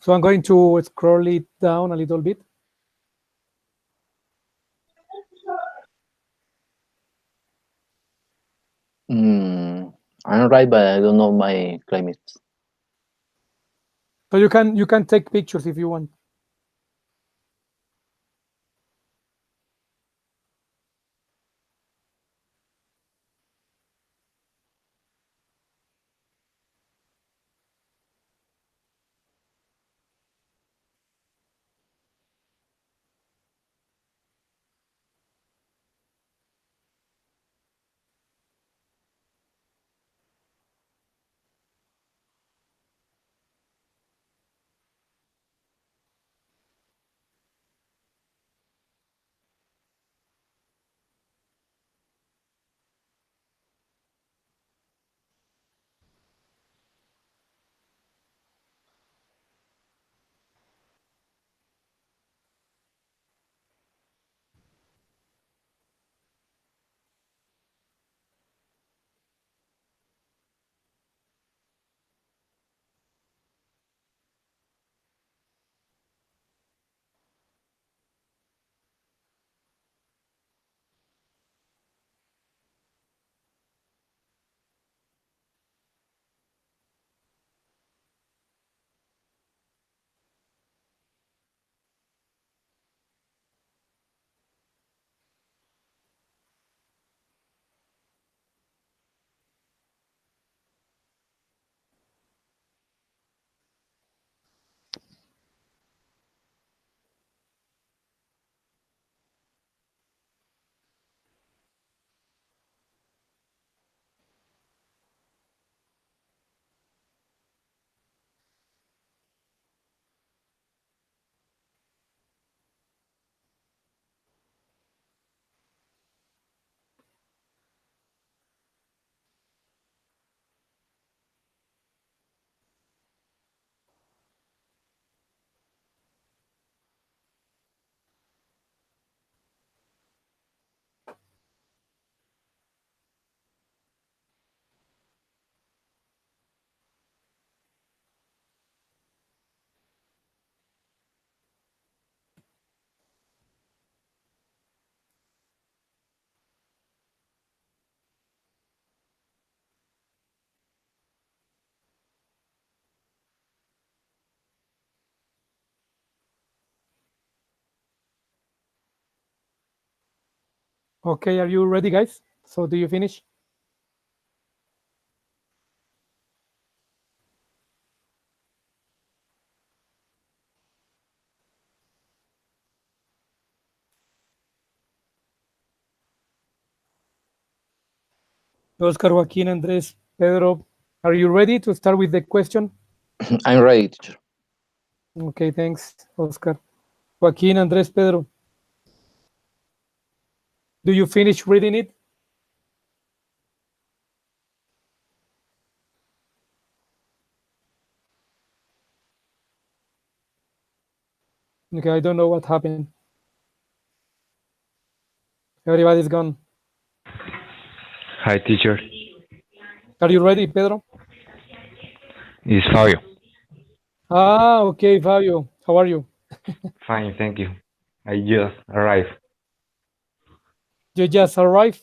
Speaker 1: So I'm going to scroll it down a little bit.
Speaker 2: I'm right, but I don't know my climate.
Speaker 1: So you can take pictures if you want. Okay, are you ready, guys? So do you finish? Oscar, Joaquin, Andres, Pedro, are you ready to start with the question?
Speaker 2: I'm ready, teacher.
Speaker 1: Okay, thanks, Oscar. Joaquin, Andres, Pedro, do you finish reading it? Okay, I don't know what happened. Everybody's gone.
Speaker 6: Hi, teacher.
Speaker 1: Are you ready, Pedro?
Speaker 6: It's Fabio.
Speaker 1: Ah, okay, Fabio. How are you?
Speaker 6: Fine, thank you. I just arrived.
Speaker 1: You just arrived?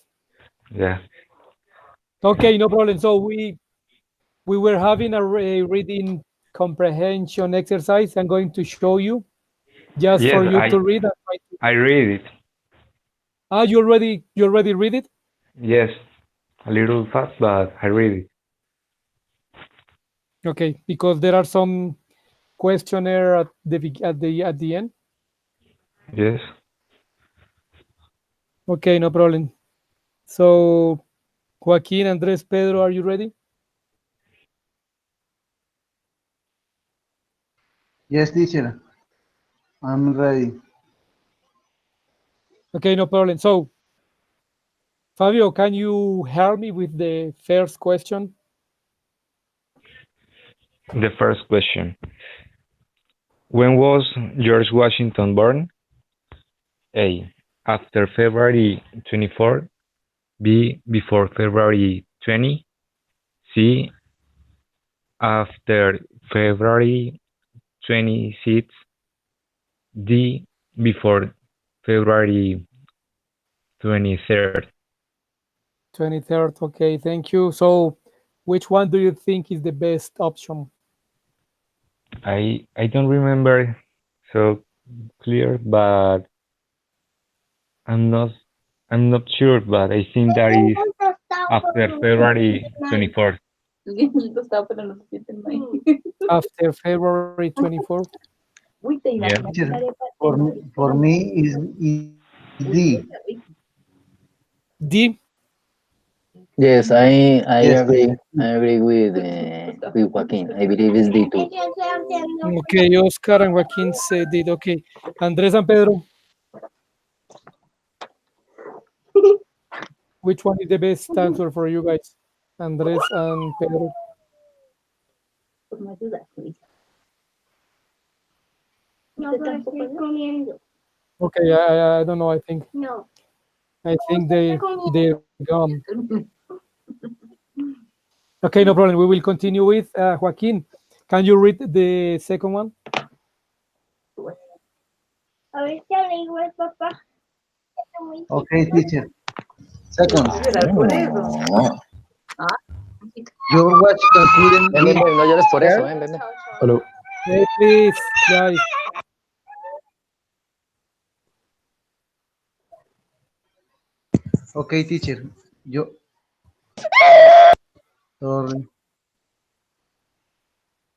Speaker 6: Yeah.
Speaker 1: Okay, no problem. So we were having a reading comprehension exercise. I'm going to show you just
Speaker 6: Yes,
Speaker 1: for you to read.
Speaker 6: I read it.
Speaker 1: Ah, you already read it?
Speaker 6: Yes, a little fast, but I read it.
Speaker 1: Okay, because there are some questionnaire at the end.
Speaker 6: Yes.
Speaker 1: Okay, no problem. So Joaquin, Andres, Pedro, are you ready?
Speaker 4: Yes, teacher. I'm ready.
Speaker 1: Okay, no problem. So Fabio, can you help me with the first question?
Speaker 6: The first question. When was George Washington born? A. After February 24. B. Before February 20. C. After February 26th, D before February 23rd.
Speaker 1: 23rd. Okay, thank you. So, which one do you think is the best option?
Speaker 6: I don't remember so clear, but I'm not sure, but I think that is after February 24th.
Speaker 1: After February 24th?
Speaker 6: Yeah.
Speaker 4: Teacher, for me is D.
Speaker 1: D?
Speaker 2: Yes, I
Speaker 4: Yes,
Speaker 2: agree.
Speaker 4: teacher.
Speaker 2: I agree with Joaquin. I believe it's D2.
Speaker 1: Okay, Oscar and Joaquin said it. Okay, Andres and Pedro. Which one is the best answer for you guys? Andres and Pedro. Okay, I don't know. I think they're gone. Okay, no problem. We will continue with Joaquin. Can you read the second one?
Speaker 4: Okay, teacher. Second,
Speaker 2: No.
Speaker 4: George Washington couldn't
Speaker 2: Ven, ven,
Speaker 4: be
Speaker 2: ven, no llores por eso,
Speaker 4: scared.
Speaker 2: ven, ven, ven.
Speaker 5: Hello.
Speaker 1: Hey, please, guys.
Speaker 4: Okay, teacher. Yo, sorry.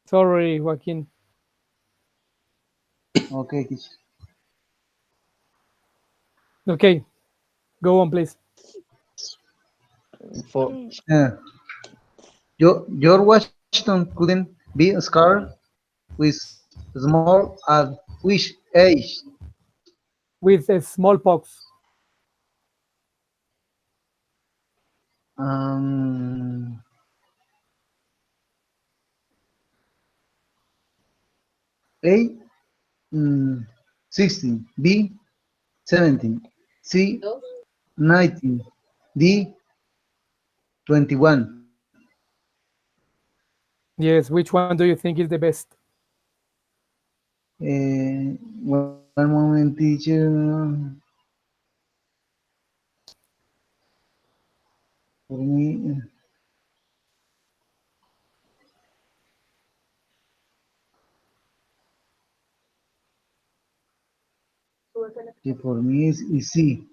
Speaker 1: Sorry, Joaquin.
Speaker 4: Okay, teacher.
Speaker 1: Okay, go on, please.
Speaker 2: For,
Speaker 4: George Washington couldn't be scared with small at which age?
Speaker 1: With smallpox.
Speaker 4: Um, A, 16, B, 17, C, 19, D, 21.
Speaker 1: Yes, which one do you think is the best?
Speaker 4: One moment, teacher. For me, for me is C.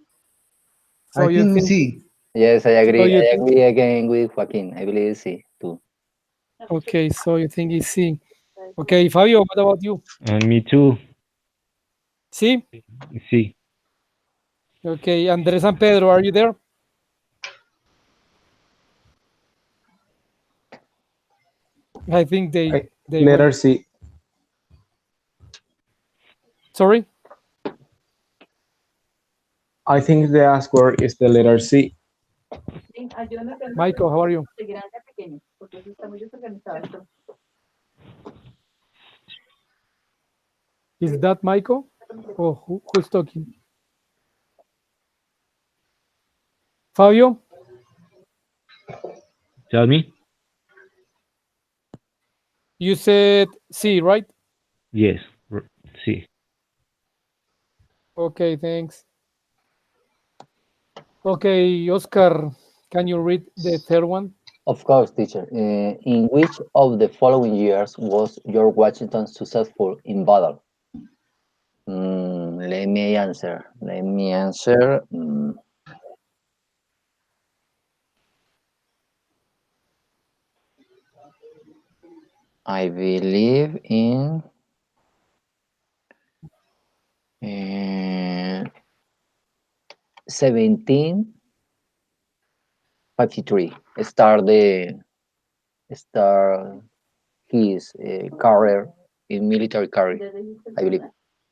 Speaker 1: So
Speaker 4: I
Speaker 1: you
Speaker 4: think
Speaker 1: think?
Speaker 4: C.
Speaker 2: yes, I
Speaker 1: So
Speaker 2: agree.
Speaker 1: you
Speaker 2: I
Speaker 1: think?
Speaker 2: agree again with Joaquin. I believe it's C2.
Speaker 1: Okay, so you think it's C. Okay, Fabio, what about you?
Speaker 6: And me too.
Speaker 1: C?
Speaker 6: See.
Speaker 1: Okay, Andres and Pedro, are you there? I think they
Speaker 5: Letter
Speaker 1: went.
Speaker 5: C.
Speaker 1: Sorry?
Speaker 5: I think the answer is the letter C.
Speaker 1: Michael, how are you? Is that Michael? Oh, who's talking? Fabio?
Speaker 6: Tell me?
Speaker 1: You said C, right?
Speaker 6: Yes. See.
Speaker 1: Okay, thanks. Okay, Oscar, can you read the third one?
Speaker 2: Of course, teacher. In which of the following years was George Washington successful in battle? Let me answer. I believe in 1753. Start his career in military career. I believe.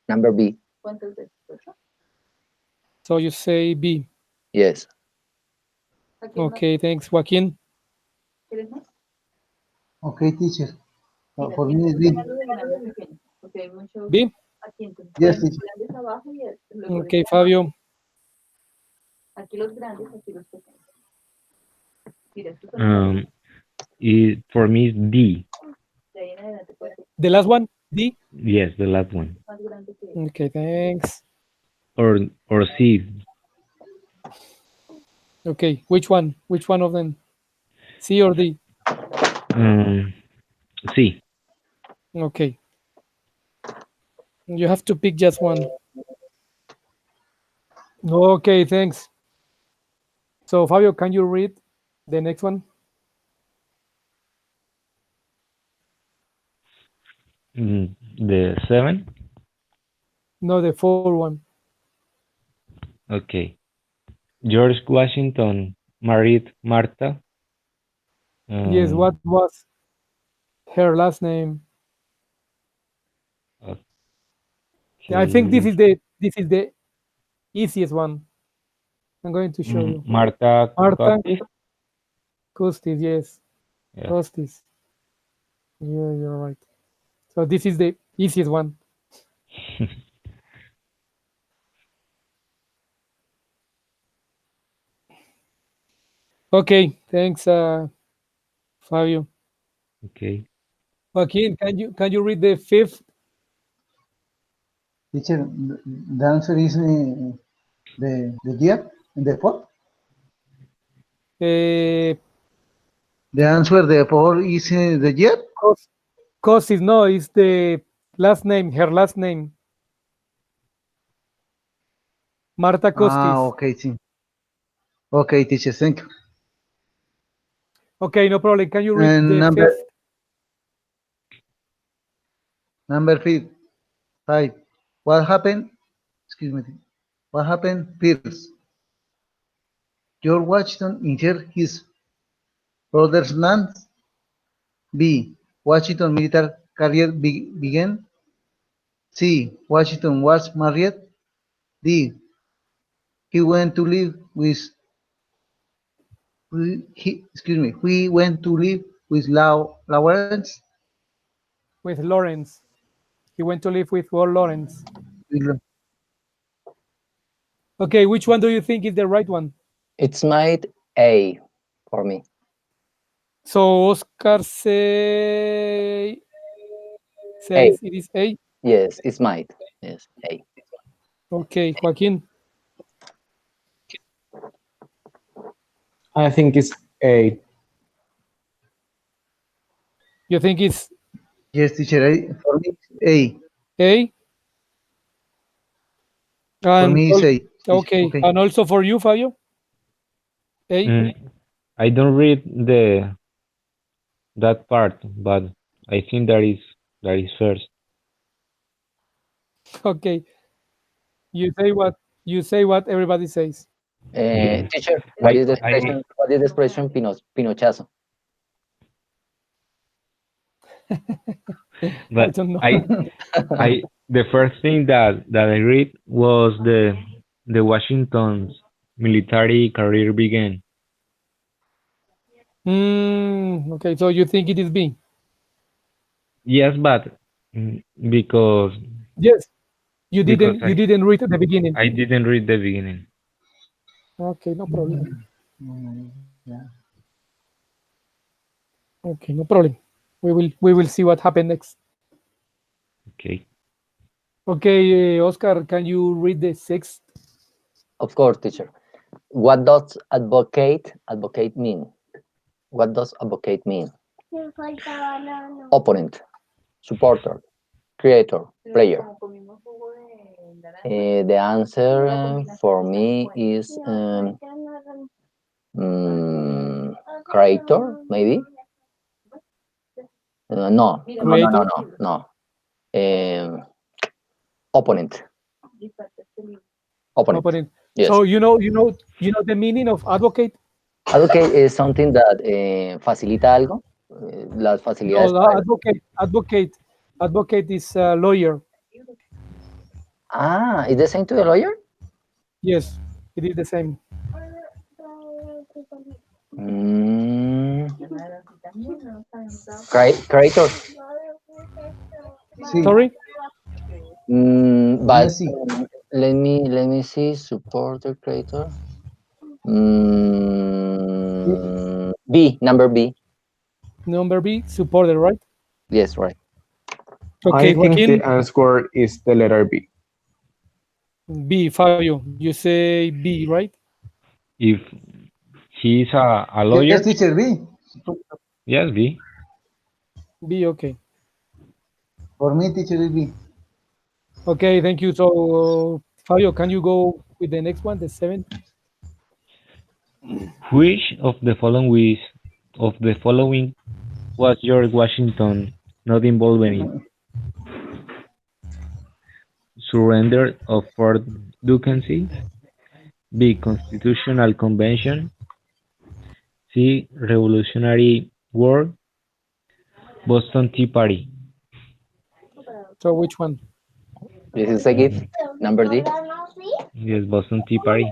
Speaker 2: Number B.
Speaker 1: So you say B.
Speaker 2: Yes.
Speaker 1: Okay, thanks, Joaquin.
Speaker 4: Okay, teacher. For me is B.
Speaker 1: B?
Speaker 4: Yes, teacher.
Speaker 1: Okay, Fabio.
Speaker 6: For me, it's D.
Speaker 1: The last one, D?
Speaker 6: Yes, the last one.
Speaker 1: Okay, thanks.
Speaker 6: Or C.
Speaker 1: Okay, which one? Which one of them? C or D?
Speaker 6: C.
Speaker 1: Okay. You have to pick just one. Okay, thanks. So Fabio, can you read the next one?
Speaker 6: The 7.
Speaker 1: No, the 4 one.
Speaker 6: Okay. George Washington married Martha.
Speaker 1: Yes, what was her last name? I think this
Speaker 6: Okay.
Speaker 1: is the easiest one. I'm going to show you.
Speaker 6: Martha
Speaker 1: Martha
Speaker 6: Costis.
Speaker 1: Costis, yes.
Speaker 6: Yeah.
Speaker 1: Costis. Yeah, you're right. So this is the easiest one. Okay, thanks, Fabio.
Speaker 6: Okay.
Speaker 1: Joaquin, can you read the 5th?
Speaker 4: Teacher, the answer is the year and the fourth.
Speaker 1: Uh,
Speaker 4: The answer, the four is the year.
Speaker 1: Costis, no, it's the last name, her last name. Marta Costis.
Speaker 4: Okay, sí. Okay, teacher, thank you.
Speaker 1: Okay, no problem. Can you read
Speaker 4: And
Speaker 1: the
Speaker 4: number
Speaker 1: 5th?
Speaker 4: number 5. What happened? Excuse me. What happened first? George Washington inherited his brother's land. B. Washington military career began. C. Washington was married. D. He went to live with he went to live with Lawrence.
Speaker 1: With Lawrence. He went to live with Lawrence. Okay, which one do you think is the right one?
Speaker 2: It's made A for me.
Speaker 1: So Oscar says it is A.
Speaker 2: Yes, it's made. Yes, A.
Speaker 1: Okay, Joaquin.
Speaker 5: I think it's A.
Speaker 1: You think it's
Speaker 4: Yes, teacher. For me, A.
Speaker 1: A?
Speaker 4: For
Speaker 1: And
Speaker 4: me, it's A.
Speaker 1: okay, and also for you, Fabio? A?
Speaker 6: I don't read that part, but I think that is first.
Speaker 1: Okay. You say what everybody says.
Speaker 2: Teacher, what is the expression? What is the expression pinochazo?
Speaker 1: I don't know.
Speaker 6: The first thing that I read was the Washington's military career began.
Speaker 1: Okay, so you think it is B?
Speaker 6: Yes, but because
Speaker 1: Yes. You
Speaker 6: Because
Speaker 1: didn't read at the beginning.
Speaker 6: I didn't read the beginning.
Speaker 1: Okay, no problem.
Speaker 4: Yeah.
Speaker 1: Okay, no problem. We will see what happens next.
Speaker 6: Okay.
Speaker 1: Okay, Oscar, can you read the 6th?
Speaker 2: Of course, teacher. What does advocate mean? What does advocate mean? Opponent, supporter, creator, player. The answer for me is creator, maybe. No. Opponent.
Speaker 1: Opponent.
Speaker 2: Yes.
Speaker 1: So you know the meaning of advocate?
Speaker 2: Advocate is something that facilita algo. Las facilidades.
Speaker 1: No, advocate is a lawyer.
Speaker 2: Is the same to the lawyer?
Speaker 1: Yes, it is the same.
Speaker 2: Creator.
Speaker 1: Sorry?
Speaker 2: But let me see. Supporter, creator. B, number B.
Speaker 1: Number B, supporter, right?
Speaker 2: Yes, right.
Speaker 1: Okay,
Speaker 5: I think
Speaker 1: Joaquin,
Speaker 5: the answer is the letter B.
Speaker 1: B. Fabio, you say B, right?
Speaker 6: If he's a
Speaker 4: Yes,
Speaker 6: lawyer,
Speaker 4: teacher, B.
Speaker 6: yes, B.
Speaker 1: B, okay.
Speaker 4: For me, teacher is B.
Speaker 1: Okay, thank you. So, Fabio, can you go with the next one, the 7?
Speaker 6: Which of the following was George Washington not involved in? Surrender of Fort Duquesne, B. Constitutional Convention, C. Revolutionary War, Boston Tea Party.
Speaker 1: So, which one?
Speaker 2: This is a gift. Number D.
Speaker 6: Yes, Boston Tea Party.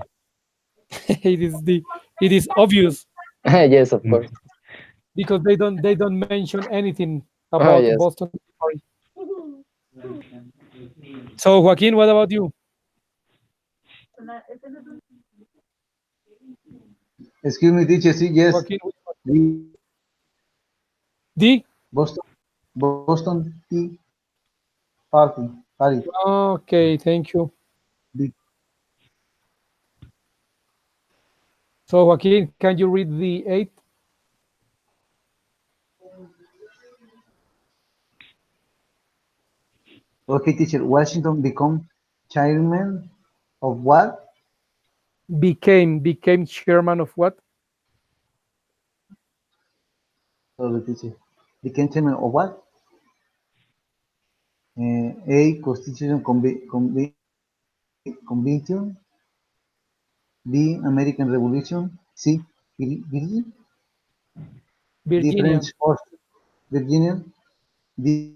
Speaker 1: It is obvious
Speaker 2: Yes, of
Speaker 6: Mm.
Speaker 2: course.
Speaker 1: because they don't mention anything
Speaker 2: Ah,
Speaker 1: about
Speaker 2: yes.
Speaker 1: Boston Tea Party. So, Joaquin, what about you?
Speaker 4: Excuse me, teacher, sí, yes.
Speaker 1: Joaquin, which one?
Speaker 4: B.
Speaker 1: D.
Speaker 4: Boston Tea Party. Party.
Speaker 1: Okay, thank you.
Speaker 4: B.
Speaker 1: So, Joaquin, can you read the 8?
Speaker 4: Okay, teacher. Washington become chairman of what?
Speaker 1: Became chairman of what?
Speaker 4: Sorry, teacher. Became chairman of what? A. Constitution Convention. B. American Revolution. C. Virginia. D.
Speaker 1: Virginia.
Speaker 4: French Force. Virginia. D.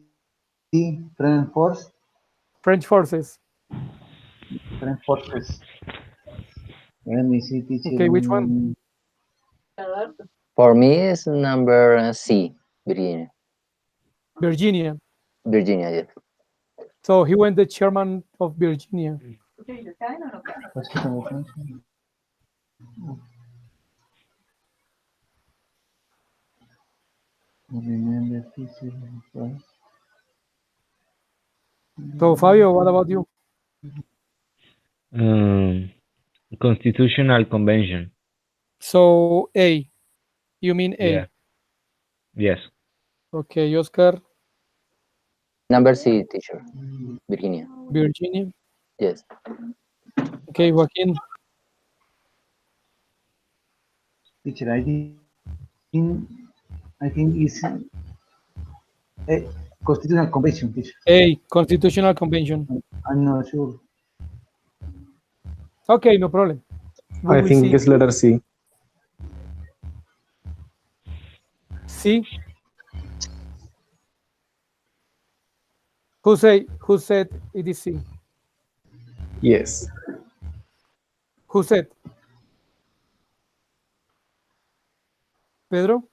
Speaker 4: French Force.
Speaker 1: French forces.
Speaker 4: French Forces. Let me see, teacher.
Speaker 1: Okay, which one?
Speaker 2: For me, it's number C. Virginia.
Speaker 1: Virginia.
Speaker 2: Virginia, yes.
Speaker 1: So he went the chairman of Virginia.
Speaker 4: Washington French. Remember, teacher.
Speaker 1: So Fabio, what about you?
Speaker 6: Constitutional Convention.
Speaker 1: So A. You mean A?
Speaker 6: Yeah. Yes.
Speaker 1: Okay, Oscar,
Speaker 2: Number C, teacher. Virginia.
Speaker 1: Virginia.
Speaker 2: Yes.
Speaker 1: Okay, Joaquin.
Speaker 4: Teacher, I think it's a constitutional convention, teacher.
Speaker 1: A. Constitutional Convention.
Speaker 4: I'm not sure.
Speaker 1: Okay, no problem. We
Speaker 5: I
Speaker 1: will
Speaker 5: think
Speaker 1: see.
Speaker 5: it's letter C.
Speaker 1: C. Who said it is C?
Speaker 5: Yes.
Speaker 1: Who said? Pedro?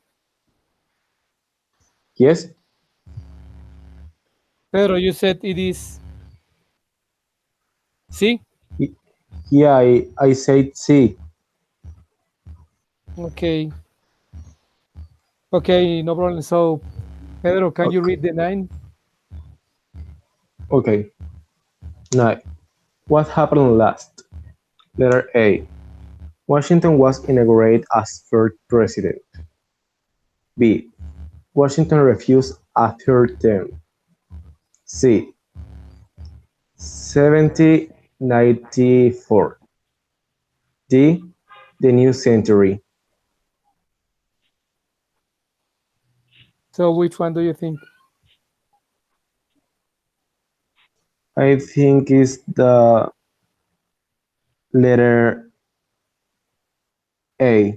Speaker 5: Yes.
Speaker 1: Pedro, you said it is C?
Speaker 5: Yeah, I said C.
Speaker 1: Okay. Okay, no problem. So, Pedro, can you read the 9?
Speaker 5: Okay. Now, what happened last? Letter A. Washington was inaugurated as first president. B. Washington refused a third term. C. 1794. D. The new century.
Speaker 1: So, which one do you think?
Speaker 5: I think it's the letter A.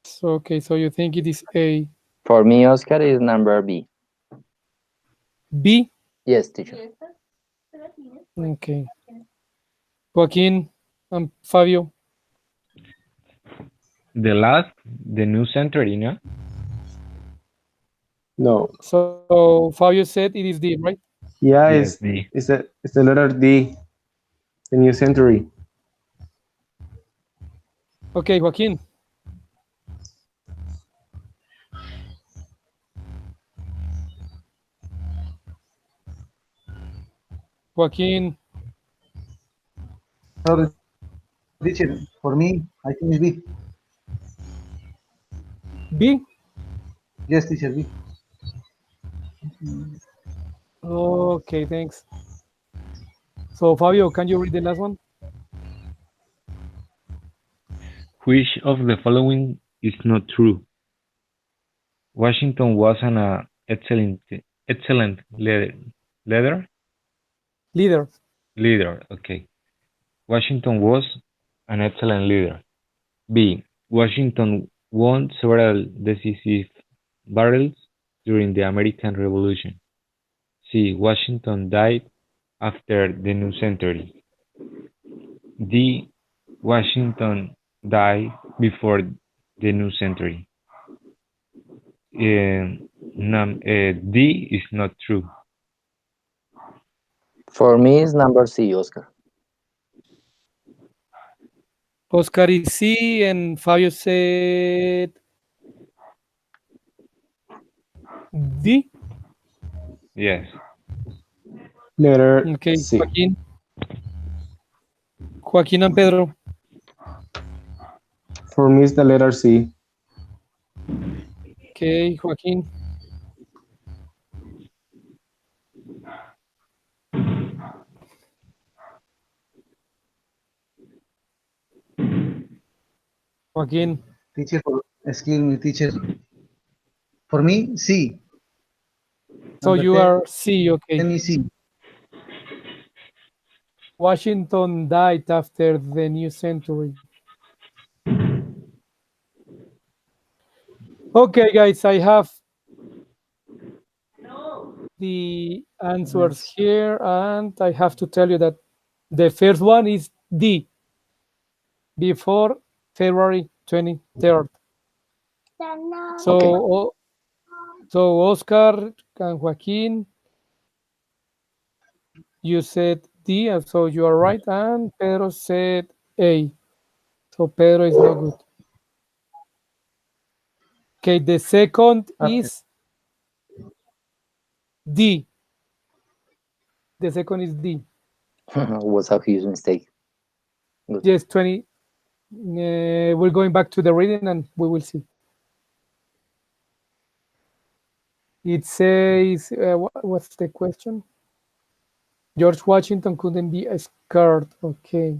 Speaker 1: So, okay, so you think it is A.
Speaker 2: For me, Oscar is number B.
Speaker 1: B?
Speaker 2: Yes, teacher.
Speaker 1: Okay. Joaquin and Fabio.
Speaker 6: The last, the new century, no?
Speaker 5: No.
Speaker 1: So, Fabio said it is D, right?
Speaker 5: Yeah,
Speaker 6: Yes, D.
Speaker 5: it's the letter D. The new century.
Speaker 1: Okay, Joaquin. Joaquin,
Speaker 4: Sorry, teacher. For me, I think it's B.
Speaker 1: B.
Speaker 4: Yes, teacher, B.
Speaker 1: Okay, thanks. So Fabio, can you read the last one?
Speaker 6: Which of the following is not true? Washington was an excellent leader.
Speaker 1: Leader.
Speaker 6: Okay. Washington was an excellent leader. B. Washington won several decisive battles during the American Revolution. C. Washington died after the new century. D. Washington died before the new century. D is not true.
Speaker 2: For me, it's number C, Oscar.
Speaker 1: Oscar is C, and Fabio said D.
Speaker 6: Yes.
Speaker 5: Letter
Speaker 1: Okay,
Speaker 5: C.
Speaker 1: Joaquin and Pedro.
Speaker 5: For me, it's the letter C.
Speaker 1: Okay, Joaquin. Joaquin.
Speaker 4: Teacher, excuse me, teacher. For me, C.
Speaker 1: So
Speaker 4: Number
Speaker 1: you
Speaker 4: 10,
Speaker 1: are C, okay.
Speaker 4: 10 is C.
Speaker 1: Washington died after the new century. Okay, guys, I have the answers here, and I have to tell you that the first one is D, before February 23rd. So, so Oscar and Joaquin, you said D, and so you are right, and Pedro said A. So Pedro is not good. Okay, the second is D. The second is D.
Speaker 2: Was a huge mistake. Good.
Speaker 1: Yes, 20. We're going back to the reading and we will see. It says, what's the question? George Washington couldn't be scared. Okay.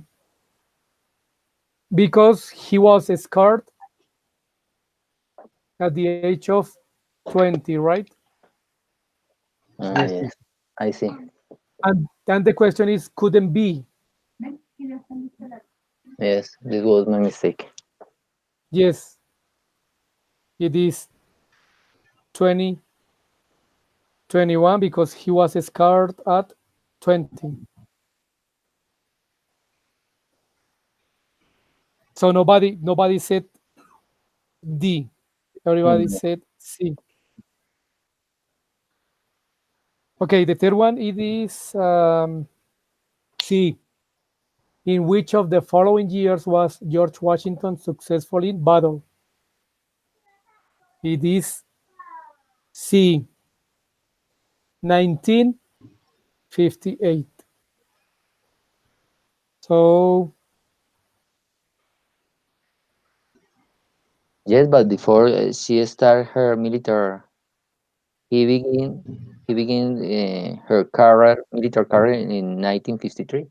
Speaker 1: Because he was scared at the age of 20, right?
Speaker 2: Yes, I see.
Speaker 1: And then the question is, couldn't be.
Speaker 2: Yes, this was my mistake.
Speaker 1: Yes. It is 2021 because he was scared at 20. So nobody said D. Everybody said C. Okay, the third one, it is C. In which of the following years was George Washington successful in battle? It is C. 1958. So
Speaker 2: Yes, but before she started her military, he began her military career in 1953.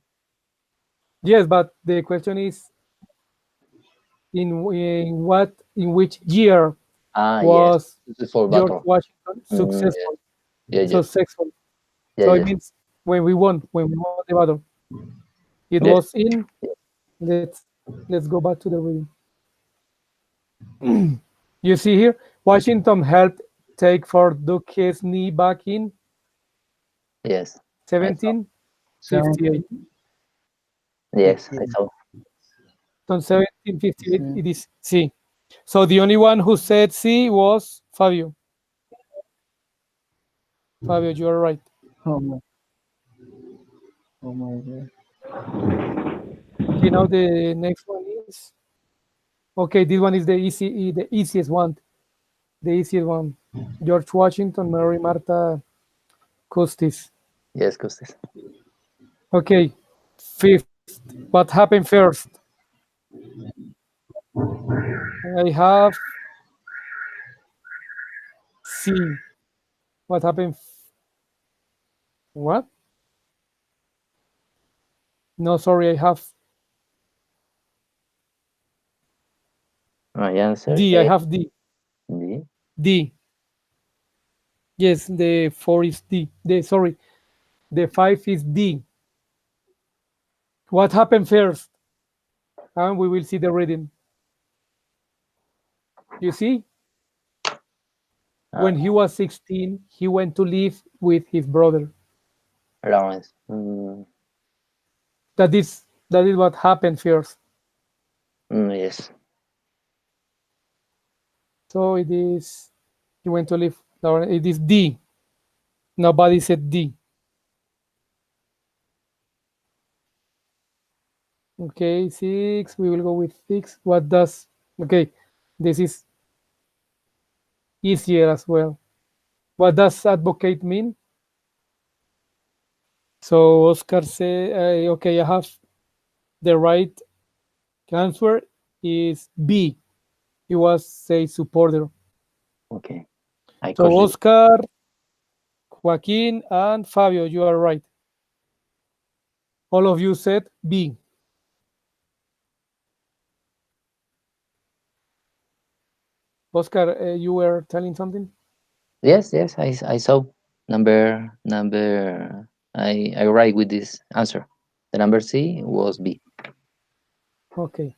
Speaker 1: yes, but the question is in which year was
Speaker 2: yes, for
Speaker 1: George
Speaker 2: battle.
Speaker 1: Washington successful?
Speaker 2: Yes.
Speaker 1: Successful.
Speaker 2: Yeah,
Speaker 1: So
Speaker 2: yes.
Speaker 1: it means when we won the battle. It
Speaker 2: Yes.
Speaker 1: was in. Let's go back to the reading. You see here, Washington helped take Fort Duquesne back in
Speaker 2: Yes.
Speaker 1: 1758.
Speaker 2: Yes, I saw.
Speaker 1: So 1758, it is C. So the only one who said C was Fabio. Fabio, you are right.
Speaker 4: Oh my God.
Speaker 1: Okay, now the next one is. Okay, this one is the easiest one. The easiest one. George Washington, Mary Martha Custis.
Speaker 2: Yes, Costes.
Speaker 1: Okay, fifth. What happened first? I have C. What happened? What? No, sorry, I have
Speaker 2: My answer
Speaker 1: D. I
Speaker 2: A,
Speaker 1: have D.
Speaker 2: D.
Speaker 1: D. Yes, the 4 is D. The 5 is D. What happened first? And we will see the reading. You see, when he was 16, he went to live with his brother.
Speaker 2: Lawrence.
Speaker 1: That is what happened first.
Speaker 2: Yes.
Speaker 1: So it is, he went to live. It is D. Nobody said D. Okay, 6. We will go with 6. What does, okay, this is easier as well. What does advocate mean? So Oscar say, okay, I have the right answer is B. He was a supporter.
Speaker 2: Okay. I
Speaker 1: So
Speaker 2: correctly.
Speaker 1: Oscar, Joaquin, and Fabio, you are right. All of you said B. Oscar, you were telling something?
Speaker 2: Yes, yes. I saw number. I write with this answer. The number C was B.
Speaker 1: Okay.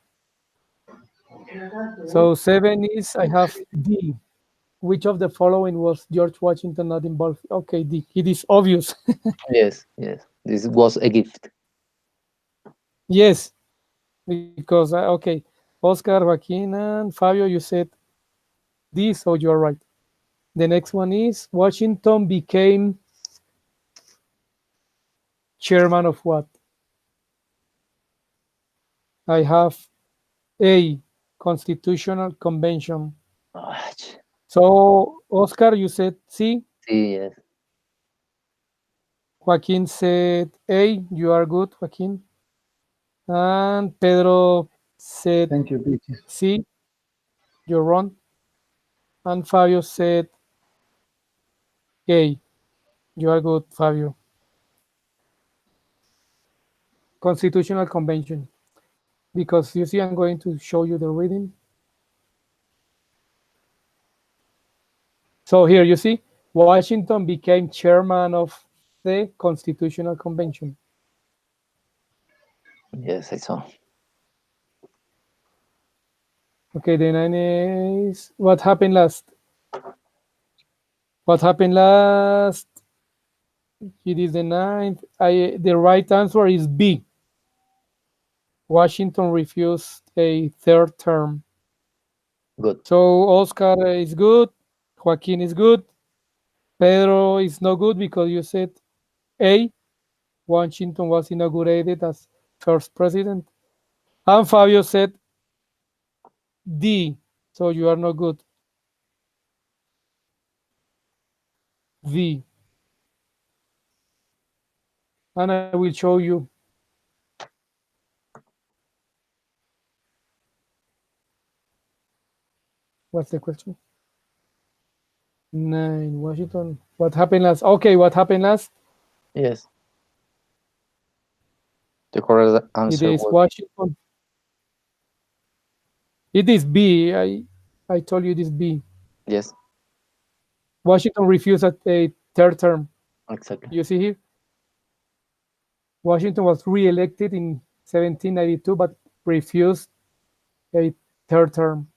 Speaker 1: So 7 is, I have D. Which of the following was George Washington not involved? Okay, D. It is obvious.
Speaker 2: Yes, yes. This was a gift.
Speaker 1: Yes, because, okay, Oscar, Joaquin, and Fabio, you said D, so you are right. The next one is Washington became chairman of what? I have A, Constitutional Convention.
Speaker 2: Ah,
Speaker 1: So, Oscar, you said C.
Speaker 2: sí, yes.
Speaker 1: Joaquin said A. You are good, Joaquin. And Pedro said
Speaker 4: Thank you, teacher.
Speaker 1: C. You're wrong. And Fabio said A. You are good, Fabio. Constitutional Convention. Because you see, I'm going to show you the reading. So here you see, Washington became chairman of the Constitutional Convention.
Speaker 2: Yes, I saw.
Speaker 1: Okay, the 9 is what happened last? What happened last? It is the 9th. The right answer is B. Washington refused a third term.
Speaker 2: Good.
Speaker 1: So Oscar is good. Joaquin is good. Pedro is not good because you said A. Washington was inaugurated as first president. And Fabio said D. So you are not good. V. And I will show you. What's the question? 9. Washington. What happened last? Okay, what happened last?
Speaker 2: Yes. The correct
Speaker 1: It
Speaker 2: answer
Speaker 1: is
Speaker 2: was
Speaker 1: Washington. It is B. I told you it is B.
Speaker 2: yes,
Speaker 1: Washington refused a third term.
Speaker 2: exactly.
Speaker 1: You see here? Washington was re-elected in 1792, but refused a third term.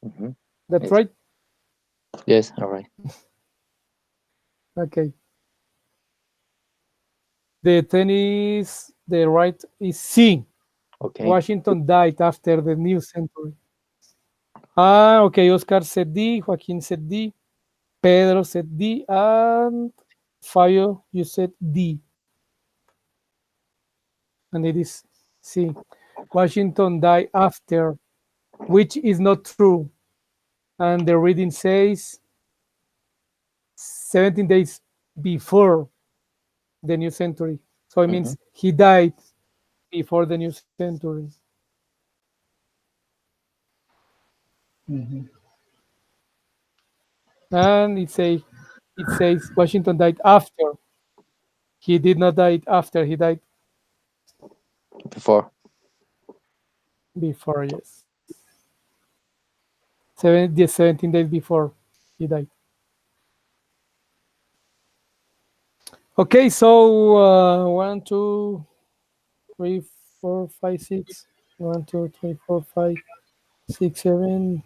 Speaker 2: Mhm.
Speaker 1: That's
Speaker 2: Yes.
Speaker 1: right?
Speaker 2: Yes, all right.
Speaker 1: Okay. The 10 is, the right is C.
Speaker 2: Okay.
Speaker 1: Washington died after the new century. Ah, okay. Oscar said D. Joaquin said D. Pedro said D. And Fabio, you said D. And it is C. Washington died after, which is not true. And the reading says 17 days before the new century. So it means he died before the new century. And it says Washington died after. He did not die after. He died
Speaker 2: Before.
Speaker 1: before. Yes, 17 days before he died. Okay, so 1, 2, 3, 4, 5, 6. 1, 2, 3, 4, 5, 6, 7.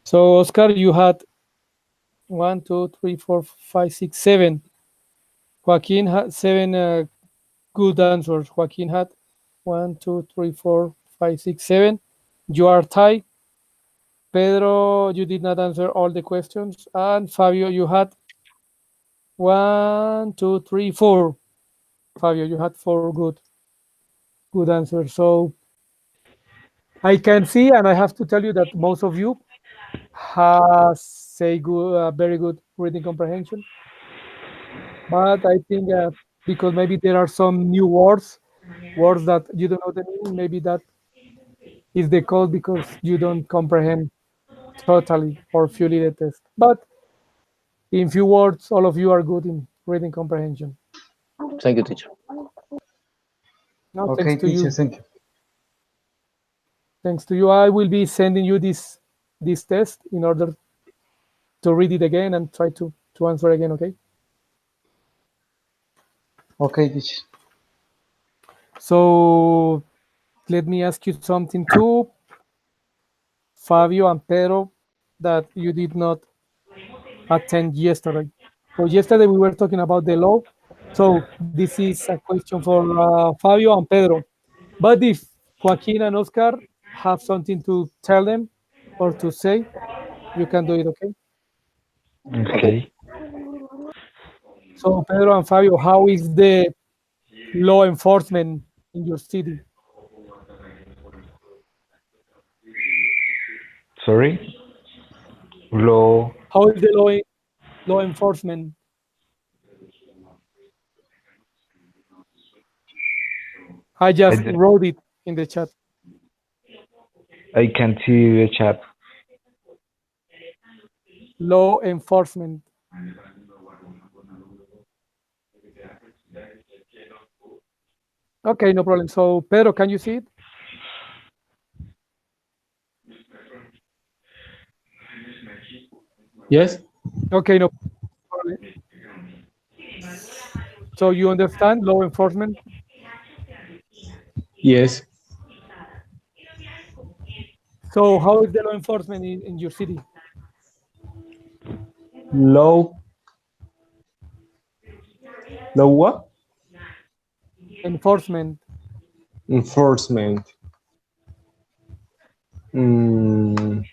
Speaker 1: So Oscar, you had 1, 2, 3, 4, 5, 6, 7. Joaquin had 7 good answers. Joaquin had 1, 2, 3, 4, 5, 6, 7. You are tied. Pedro, you did not answer all the questions. And Fabio, you had 1, 2, 3, 4. Fabio, you had 4 good answers. So I can see, and I have to tell you that most of you has very good reading comprehension. But I think because maybe there are some new words that you don't know the meaning, maybe that is the cause because you don't comprehend totally or fully the test. But in few words, all of you are good in reading comprehension.
Speaker 2: Thank you, teacher.
Speaker 1: No,
Speaker 4: Okay,
Speaker 1: thanks to
Speaker 4: teacher,
Speaker 1: you.
Speaker 4: thank you.
Speaker 1: Thanks to you. I will be sending you this test in order to read it again and try to answer again, okay?
Speaker 4: Okay, teacher.
Speaker 1: So let me ask you something too, Fabio and Pedro, that you did not attend yesterday. So yesterday we were talking about the law. So this is a question for Fabio and Pedro. But if Joaquin and Oscar have something to tell them or to say, you can do it, okay?
Speaker 6: Okay.
Speaker 1: So Pedro and Fabio, how is the law enforcement in your city?
Speaker 6: Sorry. Law.
Speaker 1: How is the law enforcement? I just
Speaker 6: d-
Speaker 1: wrote it in the chat.
Speaker 6: I can see the chat.
Speaker 1: Law enforcement. Okay, no problem. So Pedro, can you see it?
Speaker 5: Yes.
Speaker 1: Okay, no problem. So you understand law enforcement?
Speaker 5: Yes.
Speaker 1: So how is the law enforcement in your city?
Speaker 5: Low. Low what?
Speaker 1: Enforcement.
Speaker 5: Enforcement. Mm,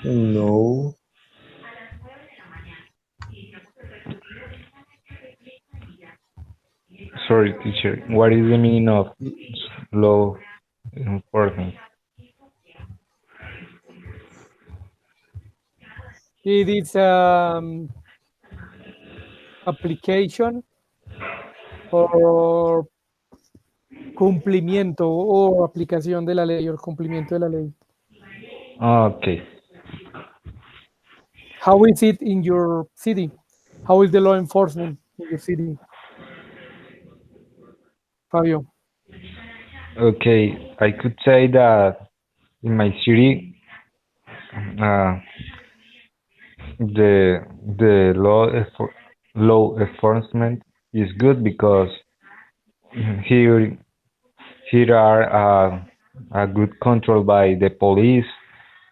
Speaker 5: no.
Speaker 6: Sorry, teacher. What is the meaning of law enforcement?
Speaker 1: It is application or cumplimiento o aplicación de la ley o cumplimiento de la ley.
Speaker 6: Okay.
Speaker 1: How is it in your city? How is the law enforcement in your city? Fabio.
Speaker 6: Okay. I could say that in my city, uh, the law enforcement is good because here here are a good control by the police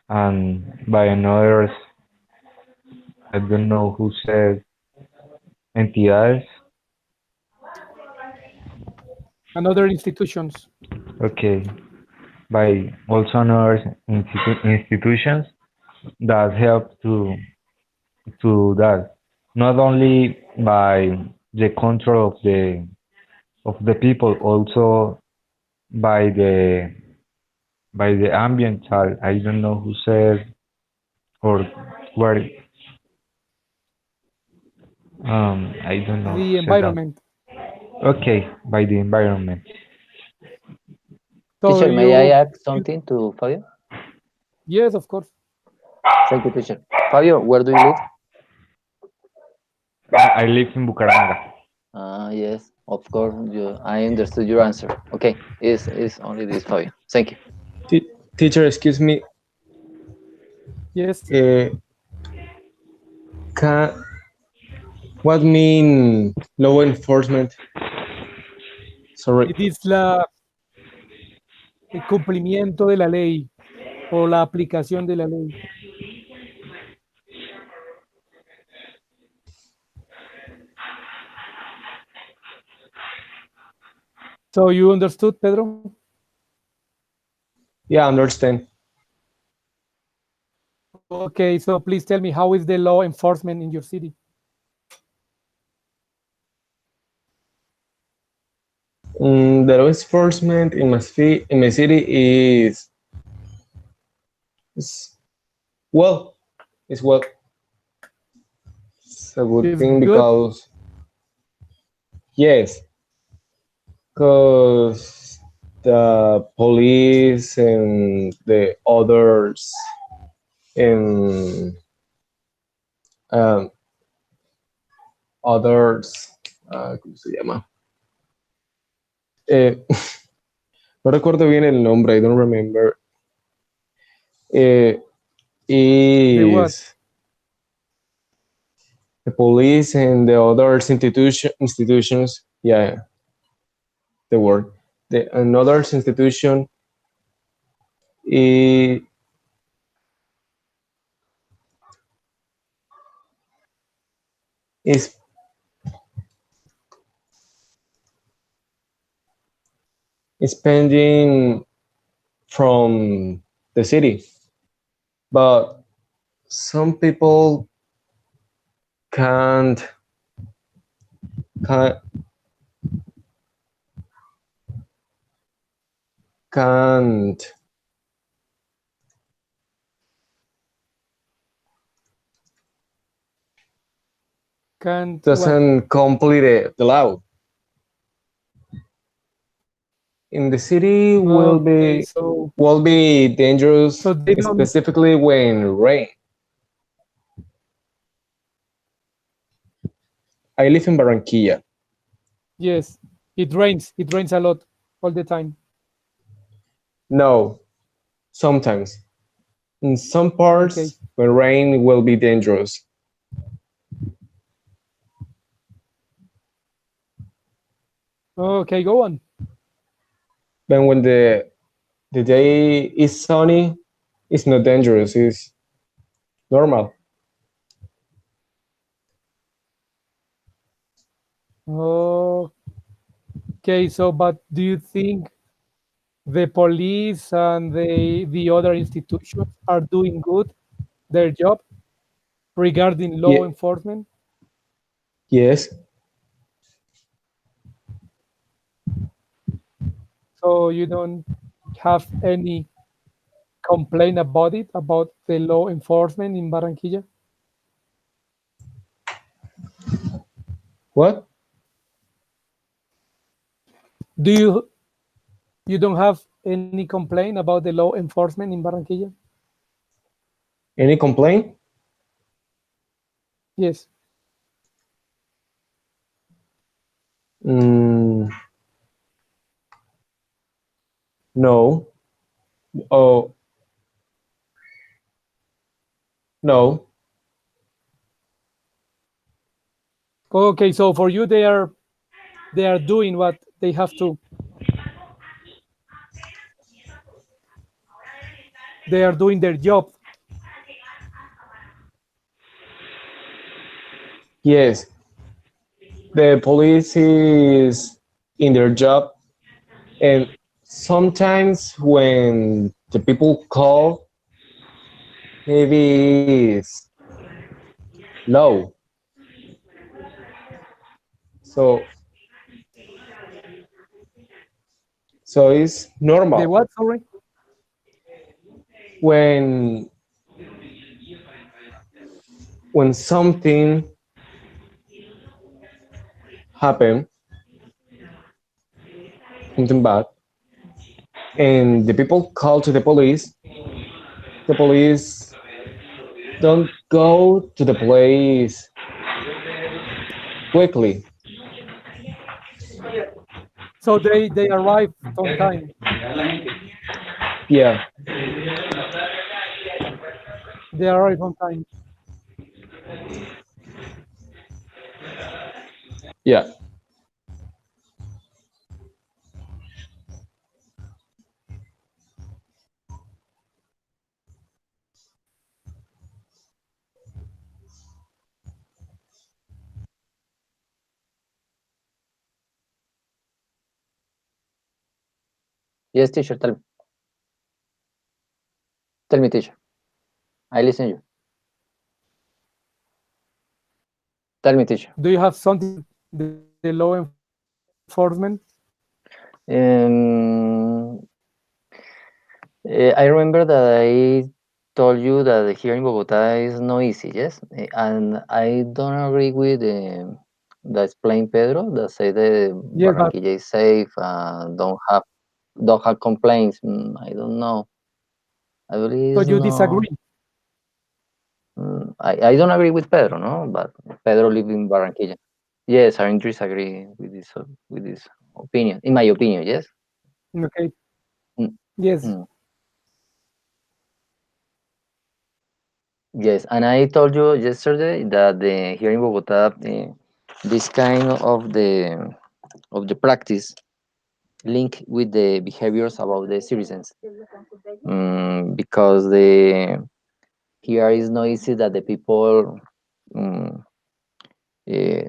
Speaker 6: and by another, I don't know who said, entidades.
Speaker 1: And other institutions.
Speaker 6: Okay, by also another institutions that help to that, not only by the control of the people, also by the ambient. I don't know who said, or Where I don't know.
Speaker 1: The
Speaker 6: Say that.
Speaker 1: environment.
Speaker 6: Okay, by the environment.
Speaker 1: So
Speaker 2: Teacher, may I
Speaker 1: you,
Speaker 2: ask something to Fabio?
Speaker 1: yes, of course.
Speaker 2: Thank you, teacher. Fabio, where do you live?
Speaker 6: I live in Bucaramanga.
Speaker 2: Yes, of course. I understood your answer. Okay, it's only this, Fabio. Thank you.
Speaker 5: Teacher, excuse me.
Speaker 1: Yes.
Speaker 5: Can, what mean law enforcement? Sorry.
Speaker 1: It is el cumplimiento de la ley o la aplicación de la ley. So you understood, Pedro?
Speaker 5: Yeah, understand.
Speaker 1: Okay, so please tell me, how is the law enforcement in your city?
Speaker 5: The law enforcement in my city is well. It's well. It's a good
Speaker 1: It's
Speaker 5: thing
Speaker 1: good.
Speaker 5: because yes, because the police and the others and um, others, ¿cómo se llama? No recuerdo bien el nombre. I don't remember.
Speaker 1: The what?
Speaker 5: Is the police and the other institutions? Yeah, the word. The another institution is is spending from the city, but some people can't can't can't
Speaker 1: Can't what?
Speaker 5: doesn't complete the law. In the city
Speaker 1: Okay, so
Speaker 5: will be dangerous,
Speaker 1: they don't.
Speaker 5: specifically when rain. I live in Barranquilla.
Speaker 1: Yes, it rains. It rains a lot all the time.
Speaker 5: No, sometimes. In some parts,
Speaker 1: Okay.
Speaker 5: when rain will be dangerous.
Speaker 1: Okay, go on.
Speaker 5: But when the day is sunny, it's not dangerous. It's normal.
Speaker 1: Okay, so but do you think the police and the other institutions are doing good their job regarding law
Speaker 5: Yeah.
Speaker 1: enforcement?
Speaker 5: Yes.
Speaker 1: So you don't have any complaint about it, about the law enforcement in Barranquilla?
Speaker 5: What?
Speaker 1: Do you don't have any complaint about the law enforcement in Barranquilla?
Speaker 5: Any complaint?
Speaker 1: Yes.
Speaker 5: No. Oh, no.
Speaker 1: Okay, so for you they are doing what they have to. They are doing their job.
Speaker 5: Yes. The police is in their job, and sometimes when the people call, maybe it's low. So it's
Speaker 1: The
Speaker 5: normal
Speaker 1: what, sorry?
Speaker 5: when when something happened, something bad, and the people call to the police don't go to the place quickly.
Speaker 1: So they arrive on time.
Speaker 5: Yeah,
Speaker 1: They arrive on time.
Speaker 5: yeah.
Speaker 2: Yes, teacher, tell me. Tell me, teacher. I listen you. Tell me, teacher.
Speaker 1: Do you have something the law enforcement?
Speaker 2: Um, I remember that I told you that here in Bogota is no easy, yes, and I don't agree with the explain Pedro that say the
Speaker 1: Yes, but
Speaker 2: Barranquilla is safe, don't have complaints. I don't know. I believe
Speaker 1: so
Speaker 2: it's
Speaker 1: you
Speaker 2: no.
Speaker 1: disagree.
Speaker 2: I don't agree with Pedro, no, but Pedro live in Barranquilla. Yes, I disagree with this opinion. In my opinion, yes.
Speaker 1: Okay.
Speaker 2: Mm,
Speaker 1: Yes.
Speaker 2: mm. Yes, and I told you yesterday that here in Bogota, this kind of the practice link with the behaviors about the citizens, because the here is not easy that the people um, uh,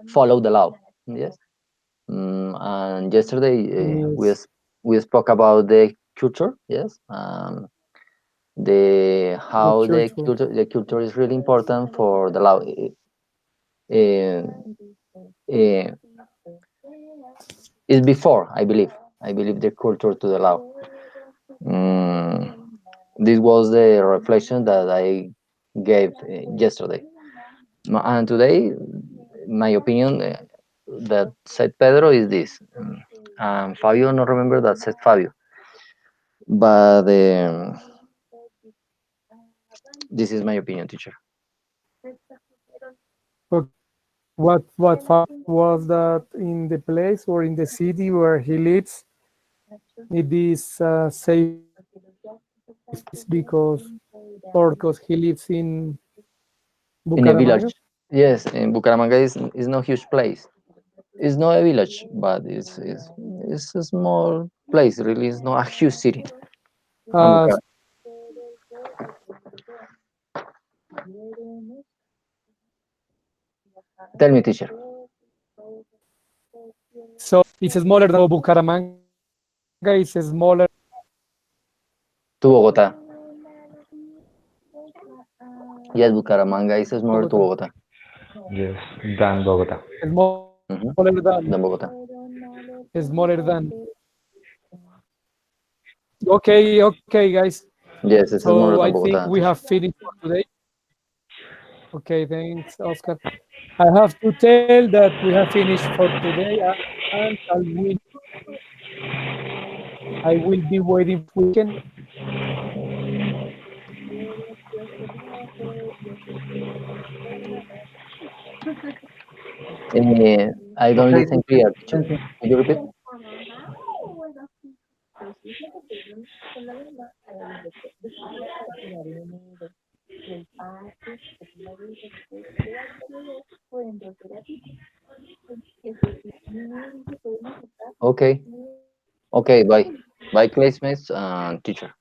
Speaker 2: follow the law. Yes, and yesterday
Speaker 1: Yes.
Speaker 2: we spoke about the culture. Yes, the
Speaker 1: The
Speaker 2: how
Speaker 1: culture.
Speaker 2: the culture is really important for the law. Uh, uh, is before, I believe the culture to the law. This was the reflection that I gave yesterday. And today, my opinion that said Pedro is this. Fabio, no remember that said Fabio, but this is my opinion, teacher.
Speaker 1: Okay. What fact was that in the place or in the city where he lives, it is safe because or because he lives in
Speaker 2: In a village,
Speaker 1: Bucaramanga?
Speaker 2: yes, in Bucaramanga is no huge place. It's not a village, but it's a small place. Really, it's not a huge city. And
Speaker 1: Uh,
Speaker 2: tell me, teacher.
Speaker 1: so it's smaller than Bucaramanga. It's smaller
Speaker 2: To Bogota. Yes, Bucaramanga is
Speaker 1: than
Speaker 2: smaller to
Speaker 1: Bogota.
Speaker 2: Bogota.
Speaker 6: Yes, than Bogota.
Speaker 2: Mhm.
Speaker 1: Smaller
Speaker 2: Than Bogota.
Speaker 1: smaller than. Okay, okay, guys.
Speaker 2: Yes, it's smaller
Speaker 1: So
Speaker 2: than
Speaker 1: I think
Speaker 2: Bogota,
Speaker 1: we
Speaker 2: teacher.
Speaker 1: have finished for today. Okay, thanks, Oscar. I have to tell that we have finished for today, and I will be waiting for weekend.
Speaker 2: I don't
Speaker 4: Okay,
Speaker 2: listen
Speaker 4: teacher.
Speaker 2: clear, teacher.
Speaker 4: Thank you.
Speaker 2: Could you repeat? Okay. Okay, bye. Bye, classmates and teacher.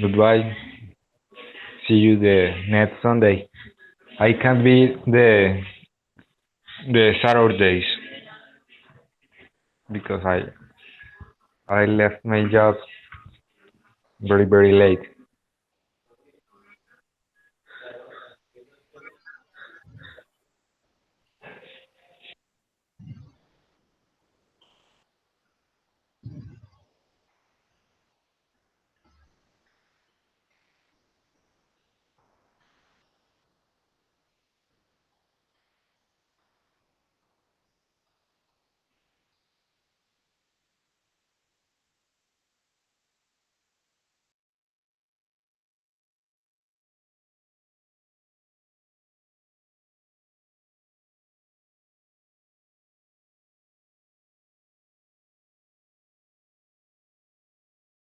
Speaker 6: Goodbye. See you the next Sunday. I can't be the Saturdays because I left my job very late.